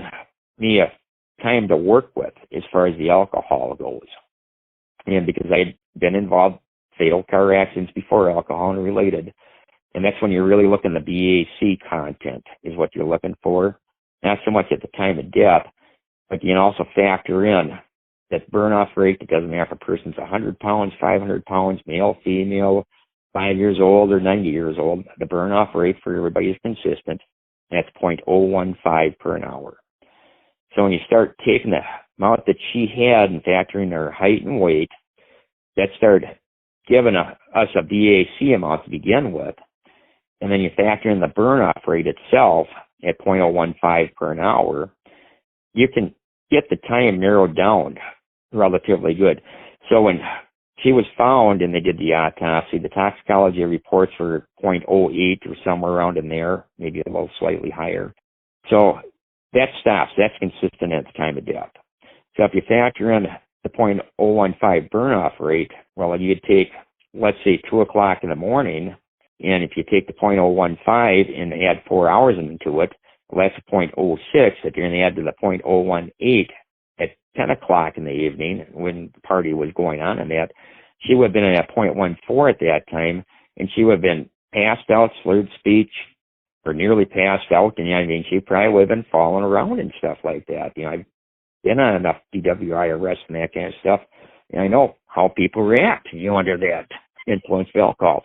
me a time to work with as far as the alcohol goes. And because I'd been involved fatal car accidents before, alcohol and related, and that's when you're really looking at the BAC content is what you're looking for. Not so much at the time of death, but you can also factor in that burn-off rate. It doesn't matter if a person's 100 pounds, 500 pounds, male, female, 5 years old or 90 years old. The burn-off rate for everybody is consistent. That's 0.015 per an hour. So when you start taking the amount that she had and factoring her height and weight, that started giving us a BAC amount to begin with. And then you factor in the burn-off rate itself at 0.015 per an hour, you can get the time narrowed down relatively good. So when she was found and they did the autopsy, the toxicology reports were 0.08 or somewhere around in there, maybe a little slightly higher. So that stops. That's consistent at the time of death. So if you factor in the 0.015 burn-off rate, well, you'd take, let's say, 2 o'clock in the morning, and if you take the 0.015 and add 4 hours into it, well, that's a 0.06 that you're going to add to the 0.018 at 10 o'clock in the evening when the party was going on, and that she would have been at 0.14 at that time, and she would have been passed out, slurred speech, or nearly passed out, and I mean, she probably would have been falling around and stuff like that. You know, I've been on enough DWI arrests and that kind of stuff, and I know how people react, you know, under that influence of alcohol.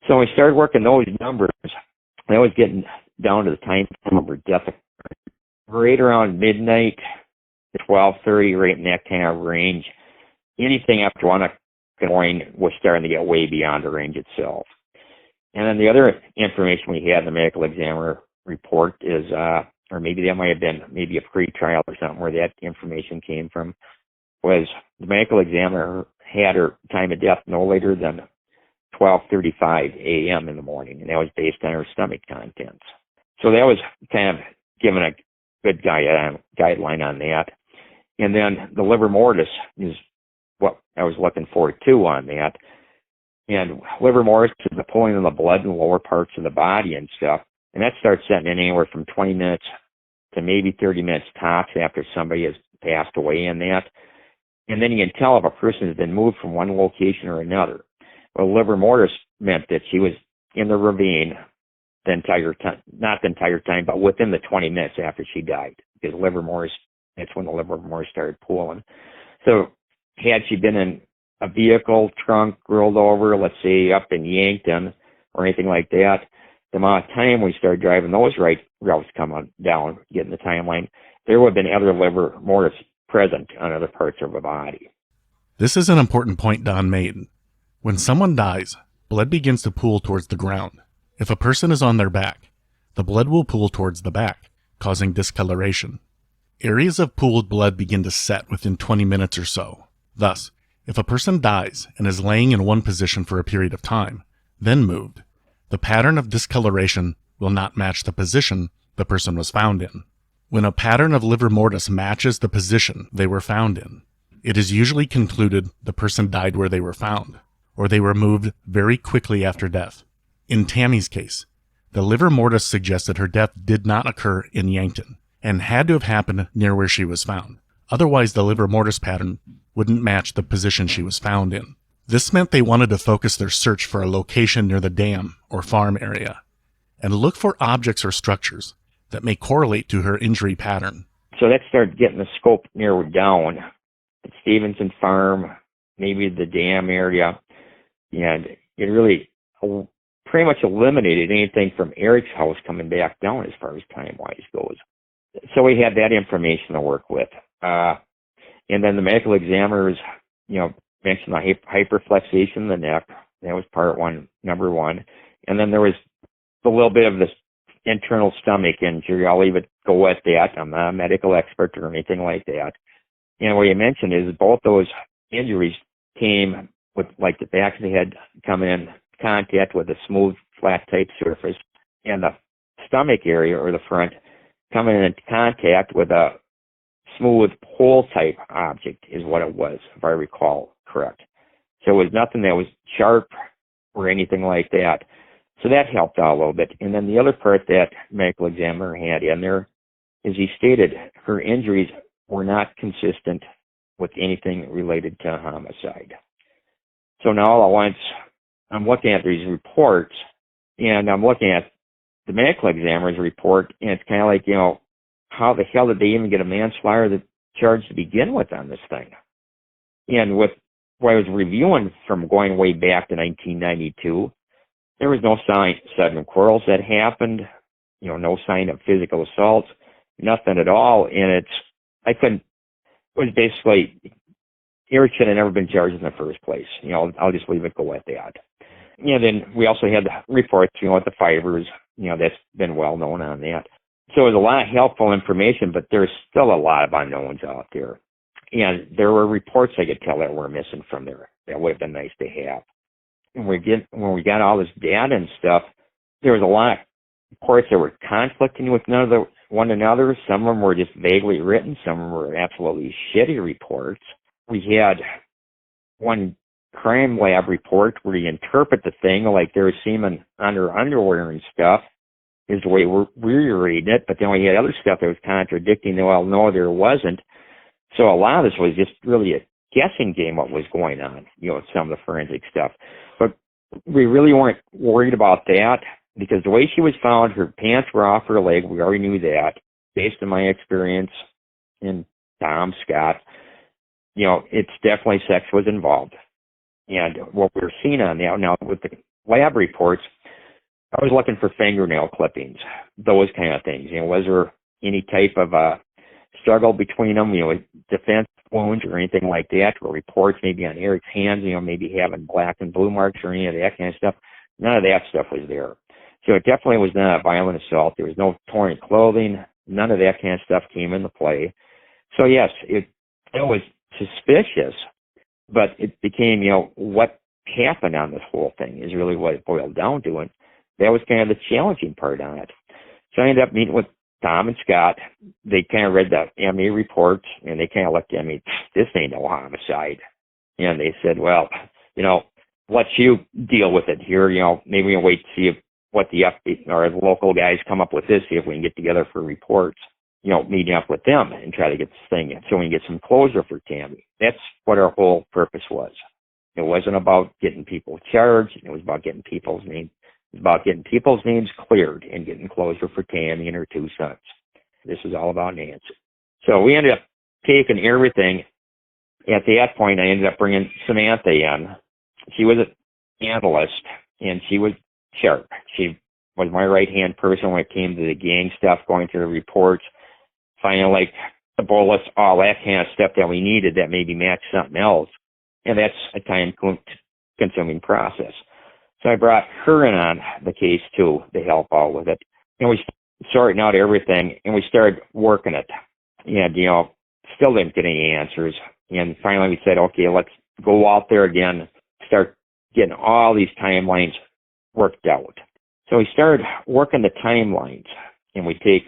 So we started working those numbers, and I was getting down to the time number death right around midnight to 12:30, right in that kind of range. Anything after 1 o'clock in the morning was starting to get way beyond the range itself. And then the other information we had in the medical examiner report is, or maybe that might have been maybe a pre-trial or something where that information came from, was the medical examiner had her time of death no later than 12:35 a.m. in the morning, and that was based on her stomach contents. So that was kind of giving a good guideline on that. And then the livor mortis is what I was looking for too on that. And livor mortis is the pulling of the blood in the lower parts of the body and stuff. And that starts setting in anywhere from 20 minutes to maybe 30 minutes tops after somebody has passed away in that. And then you can tell if a person has been moved from one location or another. Well, livor mortis meant that she was in the ravine the entire time, not the entire time, but within the 20 minutes after she died, because livor mortis, that's when the livor mortis started pooling. So had she been in a vehicle, trunk, rolled over, let's say up in Yankton or anything like that, the amount of time we started driving those routes coming down, getting the timeline, there would have been other livor mortis present on other parts of the body. This is an important point Don made. When someone dies, blood begins to pool towards the ground. If a person is on their back, the blood will pool towards the back, causing discoloration. Areas of pooled blood begin to set within 20 minutes or so. Thus, if a person dies and is laying in one position for a period of time, then moved, the pattern of discoloration will not match the position the person was found in. When a pattern of livor mortis matches the position they were found in, it is usually concluded the person died where they were found, or they were moved very quickly after death. In Tammy's case, the livor mortis suggested her death did not occur in Yankton and had to have happened near where she was found. Otherwise, the livor mortis pattern wouldn't match the position she was found in. This meant they wanted to focus their search for a location near the dam or farm area and look for objects or structures that may correlate to her injury pattern. So that started getting the scope narrowed down. At Stevenson Farm, maybe the dam area, and it really pretty much eliminated anything from Eric's house coming back down as far as time-wise goes. So we had that information to work with. And then the medical examiners, mentioned the hyperflexation of the neck. That was part one, number one. And then there was a little bit of this internal stomach injury. I'll leave it go at that. I'm not a medical expert or anything like that. And what you mentioned is both those injuries came with, like, the back of the head coming in contact with a smooth, flat type surface, and the stomach area or the front coming in contact with a smooth hole type object is what it was, if I recall correct. So it was nothing that was sharp or anything like that. So that helped out a little bit. And then the other part that medical examiner had in there is he stated her injuries were not consistent with anything related to a homicide. So now all at once, I'm looking at these reports, and I'm looking at the medical examiner's report, and it's kind of like, how the hell did they even get a manslaughter charge to begin with on this thing? And with what I was reviewing from going way back to 1992, there was no sign of sudden quarrels that happened, no sign of physical assault, nothing at all. And it was basically, Eric should have never been charged in the first place. I'll just leave it go at that. And then we also had the reports, with the fibers, that's been well known on that. So there's a lot of helpful information, but there's still a lot of unknowns out there. And there were reports I could tell that were missing from there. That would have been nice to have. And when we got all this data and stuff, there was a lot of reports that were conflicting with one another. Some of them were just vaguely written. Some of them were absolutely shitty reports. We had one crime lab report where you interpret the thing like there was semen on her underwear and stuff, is the way we were reading it. But then we had other stuff that was contradicting. Well, no, there wasn't. So a lot of this was just really a guessing game what was going on, some of the forensic stuff. But we really weren't worried about that because the way she was found, her pants were off her leg. We already knew that based on my experience in Tom, Scott. It's definitely sex was involved. And what we're seeing on now with the lab reports, I was looking for fingernail clippings, those kind of things. Was there any type of struggle between them, defense wounds or anything like that, or reports maybe on Eric's hands, maybe having black and blue marks or any of that kind of stuff. None of that stuff was there. So it definitely was not a violent assault. There was no torn clothing. None of that kind of stuff came into play. So yes, it was suspicious, but it became, what happened on this whole thing is really what it boiled down to. And that was kind of the challenging part on it. So I ended up meeting with Tom and Scott. They kind of read the ME reports, and they kind of looked at me, this ain't no homicide. And they said, well, let you deal with it here. Maybe we'll wait to see what the local guys come up with this, see if we can get together for reports, meeting up with them and try to get this thing in so we can get some closure for Tammy. That's what our whole purpose was. It wasn't about getting people charged. It was about getting people's names. It was about getting people's names cleared and getting closure for Tammy and her two sons. This is all about Nancy. So we ended up taking everything. At that point, I ended up bringing Samantha in. She was an analyst, and she was sharp. She was my right-hand person when it came to the gang stuff, going through the reports, finding like the bullets, all that kind of stuff that we needed that maybe matched something else. And that's a time-consuming process. So I brought her in on the case, too, to help out with it. And we started sorting out everything, and we started working it. And, still didn't get any answers. And finally we said, okay, let's go out there again, start getting all these timelines worked out. So we started working the timelines, and because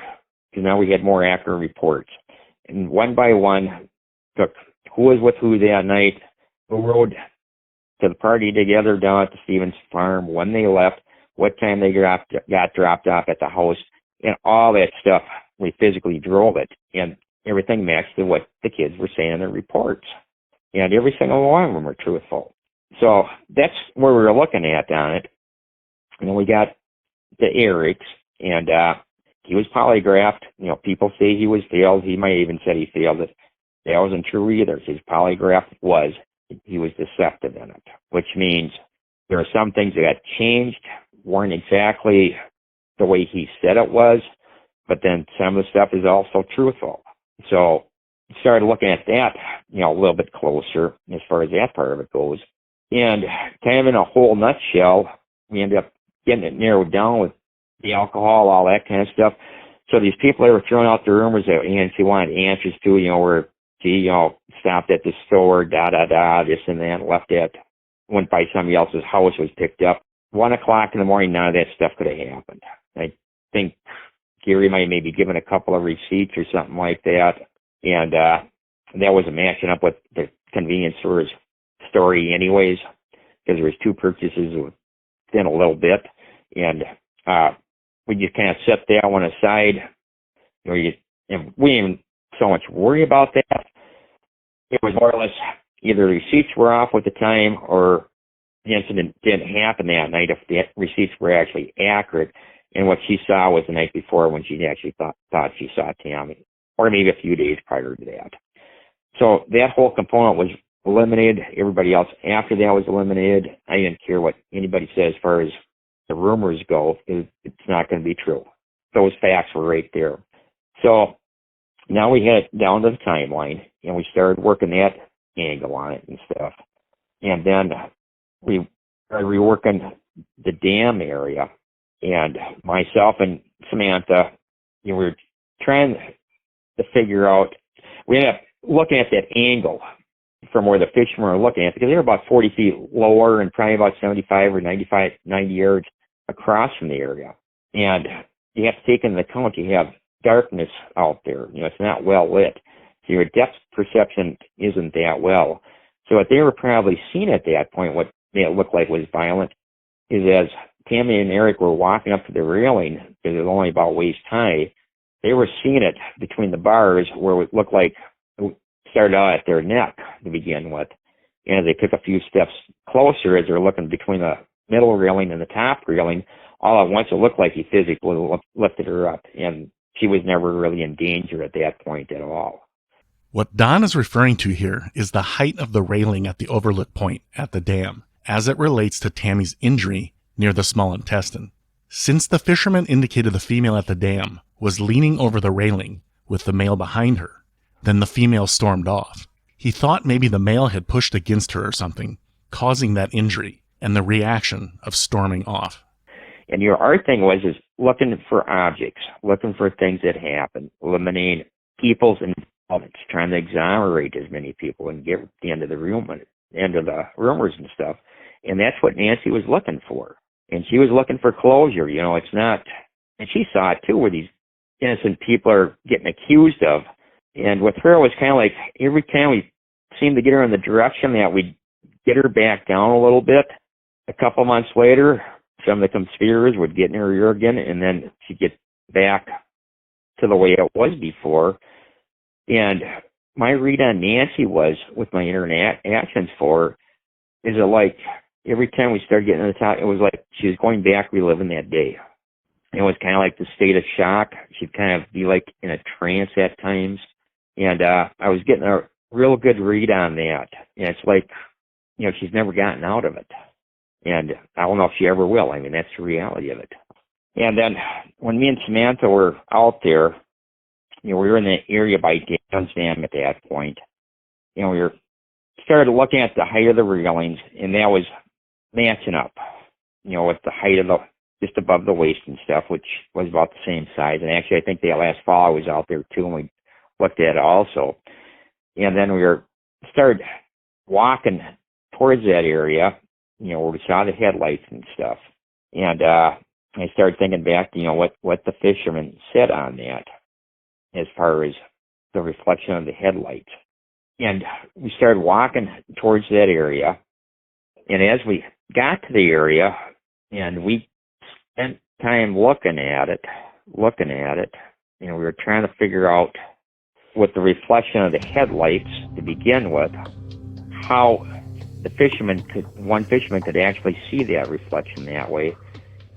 now we had more accurate reports. And one by one, took who was with who that night, who rode to the party together down at the Stevens farm, when they left, what time they got dropped off at the house, and all that stuff. We physically drove it, and everything matched to what the kids were saying in their reports. And every single one of them were truthful. So that's where we were looking at on it. And then we got to Eric's, and he was polygraphed. People say he was failed. He might have even said he failed it. That wasn't true either. His polygraph he was deceptive in it, which means there are some things that got changed, weren't exactly the way he said it was, but then some of the stuff is also truthful. So we started looking at that, a little bit closer as far as that part of it goes. And kind of in a whole nutshell, we ended up getting it narrowed down with the alcohol, all that kind of stuff. So these people that were throwing out the rumors that Nancy wanted answers to, where she, stopped at the store, this and that, went by somebody else's house, was picked up. 1 o'clock in the morning, none of that stuff could have happened. I think Gary might have maybe given a couple of receipts or something like that. And that wasn't matching up with the convenience store's story anyways, because there was two purchases within a little bit. And we just kind of set that one aside. And we even so much worry about that. It was more or less either receipts were off at the time or the incident didn't happen that night if the receipts were actually accurate. And what she saw was the night before when she actually thought she saw Tammy, or maybe a few days prior to that. So that whole component was eliminated. Everybody else after that was eliminated. I didn't care what anybody said as far as the rumors go. It's not going to be true. Those facts were right there. So now we head down to the timeline, and we started working that angle on it and stuff. And then we started reworking the dam area. And myself and Samantha, we were trying to figure out, we ended up looking at that angle from where the fishermen were looking at, because they were about 40 feet lower and probably about 75 or 90 yards across from the area. And you have to take into account you have darkness out there. It's not well lit. So your depth perception isn't that well. So what they were probably seeing at that point, what it looked like was violent, is as Tammy and Eric were walking up to the railing, because it was only about waist high, they were seeing it between the bars where it looked like it started out at their neck to begin with. And as they took a few steps closer, as they're looking between the middle railing and the top railing, all at once it looked like he physically lifted her up. And she was never really in danger at that point at all. What Don is referring to here is the height of the railing at the overlook point at the dam, as it relates to Tammy's injury near the small intestine. Since the fisherman indicated the female at the dam was leaning over the railing with the male behind her, then the female stormed off. He thought maybe the male had pushed against her or something, causing that injury and the reaction of storming off. And our thing was looking for objects, looking for things that happened, eliminating people's involvement, trying to exonerate as many people and get the end of the rumors and stuff. And that's what Nancy was looking for. And she was looking for closure. It's not, and she saw it too, where these innocent people are getting accused of. And with her, it was kind of like every time we seemed to get her in the direction that we'd get her back down a little bit. A couple months later, some of the conspirators would get in her ear again, and then she'd get back to the way it was before. And my read on Nancy was, with my interactions for her, is it like every time we started getting to the top, it was like she was going back reliving that day. It was kind of like the state of shock. She'd kind of be like in a trance at times. And I was getting a real good read on that. And it's like, she's never gotten out of it. And I don't know if she ever will. I mean, that's the reality of it. And then when me and Samantha were out there, we were in the area by Dan's Dam at that point. We started looking at the height of the railings, and that was matching up, with the height of just above the waist and stuff, which was about the same size. And actually, I think that last fall I was out there too, and we looked at it also. And then we started walking towards that area, where we saw the headlights and stuff. And I started thinking back to, what the fisherman said on that as far as the reflection of the headlights. And we started walking towards that area. And as we got to the area and we spent time looking at it, we were trying to figure out with the reflection of the headlights to begin with, how one fisherman could actually see that reflection that way.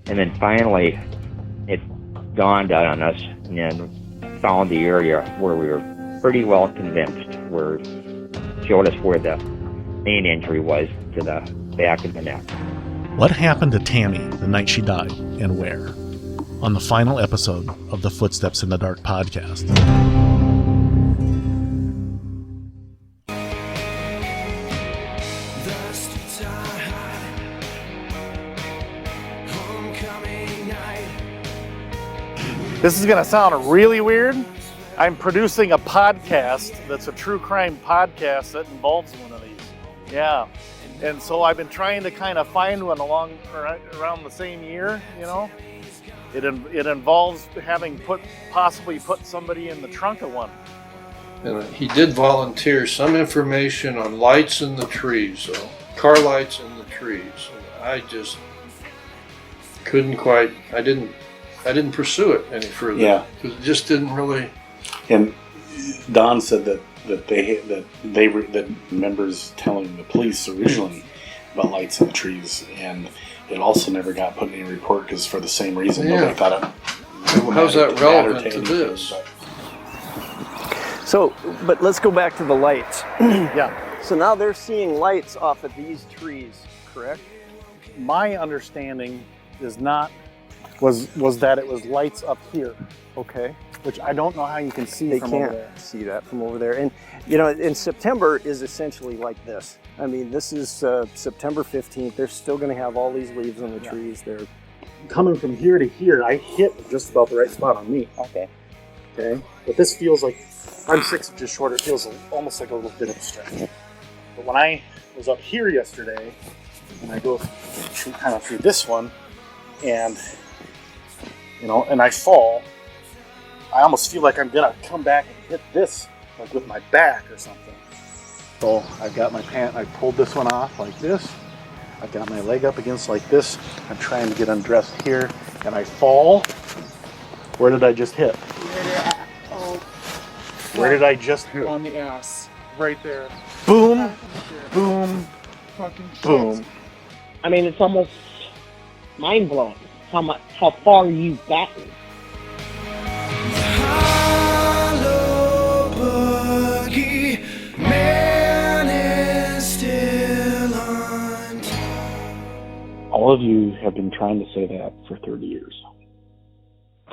And then finally, it dawned on us and then found the area where we were pretty well convinced, where it showed us where the main injury was to the back of the neck. What happened to Tammy the night she died, and where? On the final episode of the Footsteps in the Dark podcast. This is going to sound really weird. I'm producing a podcast that's a true crime podcast that involves one of these. Yeah. And so I've been trying to kind of find one around the same year, It involves having possibly put somebody in the trunk of one. And he did volunteer some information on lights in the trees, though. Car lights in the trees. And I just couldn't quite, I didn't pursue it any further. Yeah. Because it just didn't really. And Don said that members telling the police originally about lights in the trees, and it also never got put in any report because for the same reason nobody thought it. How's that relevant to this? So, but let's go back to the lights. Yeah. So now they're seeing lights off of these trees, correct? My understanding is was that it was lights up here. Okay. Which I don't know how you can see from over there. See that from over there. And, in September is essentially like this. I mean, this is September 15th. They're still going to have all these leaves on the trees. They're coming from here to here. I hit just about the right spot on me. Okay. But this feels like, I'm 6 inches shorter. It feels almost like a little bit of a stretch. But when I was up here yesterday, and I go kind of through this one, and and I fall, I almost feel like I'm gonna come back and hit this, like with my back or something. So I've got my pant, I pulled this one off like this. I've got my leg up against like this. I'm trying to get undressed here, and I fall. Where did I just hit? Where did I just hit? On the ass. Right there. Boom, boom, boom. I mean, it's almost mind-blowing how far you've gotten. All of you have been trying to say that for 30 years.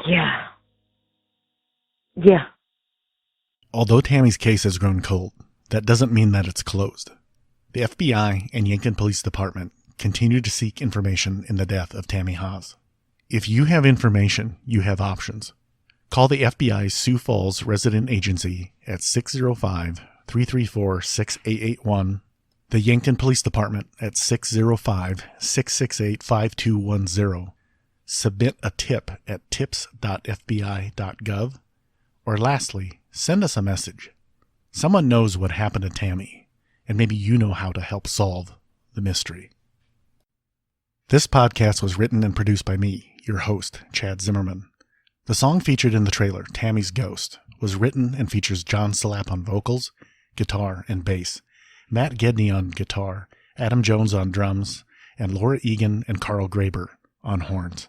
Yeah. Yeah. Although Tammy's case has grown cold, that doesn't mean that it's closed. The FBI and Yankton Police Department continue to seek information in the death of Tammy Haas. If you have information, you have options. Call the FBI's Sioux Falls Resident Agency at 605-334-6881, the Yankton Police Department at 605-668-5210, submit a tip at tips.fbi.gov, or lastly, send us a message. Someone knows what happened to Tammy, and maybe you know how to help solve the mystery. This podcast was written and produced by me, your host, Chad Zimmerman. The song featured in the trailer, Tammy's Ghost, was written and features John Sapp on vocals, guitar, and bass, Matt Gedney on guitar, Adam Jones on drums, and Laura Egan and Carl Graber on horns.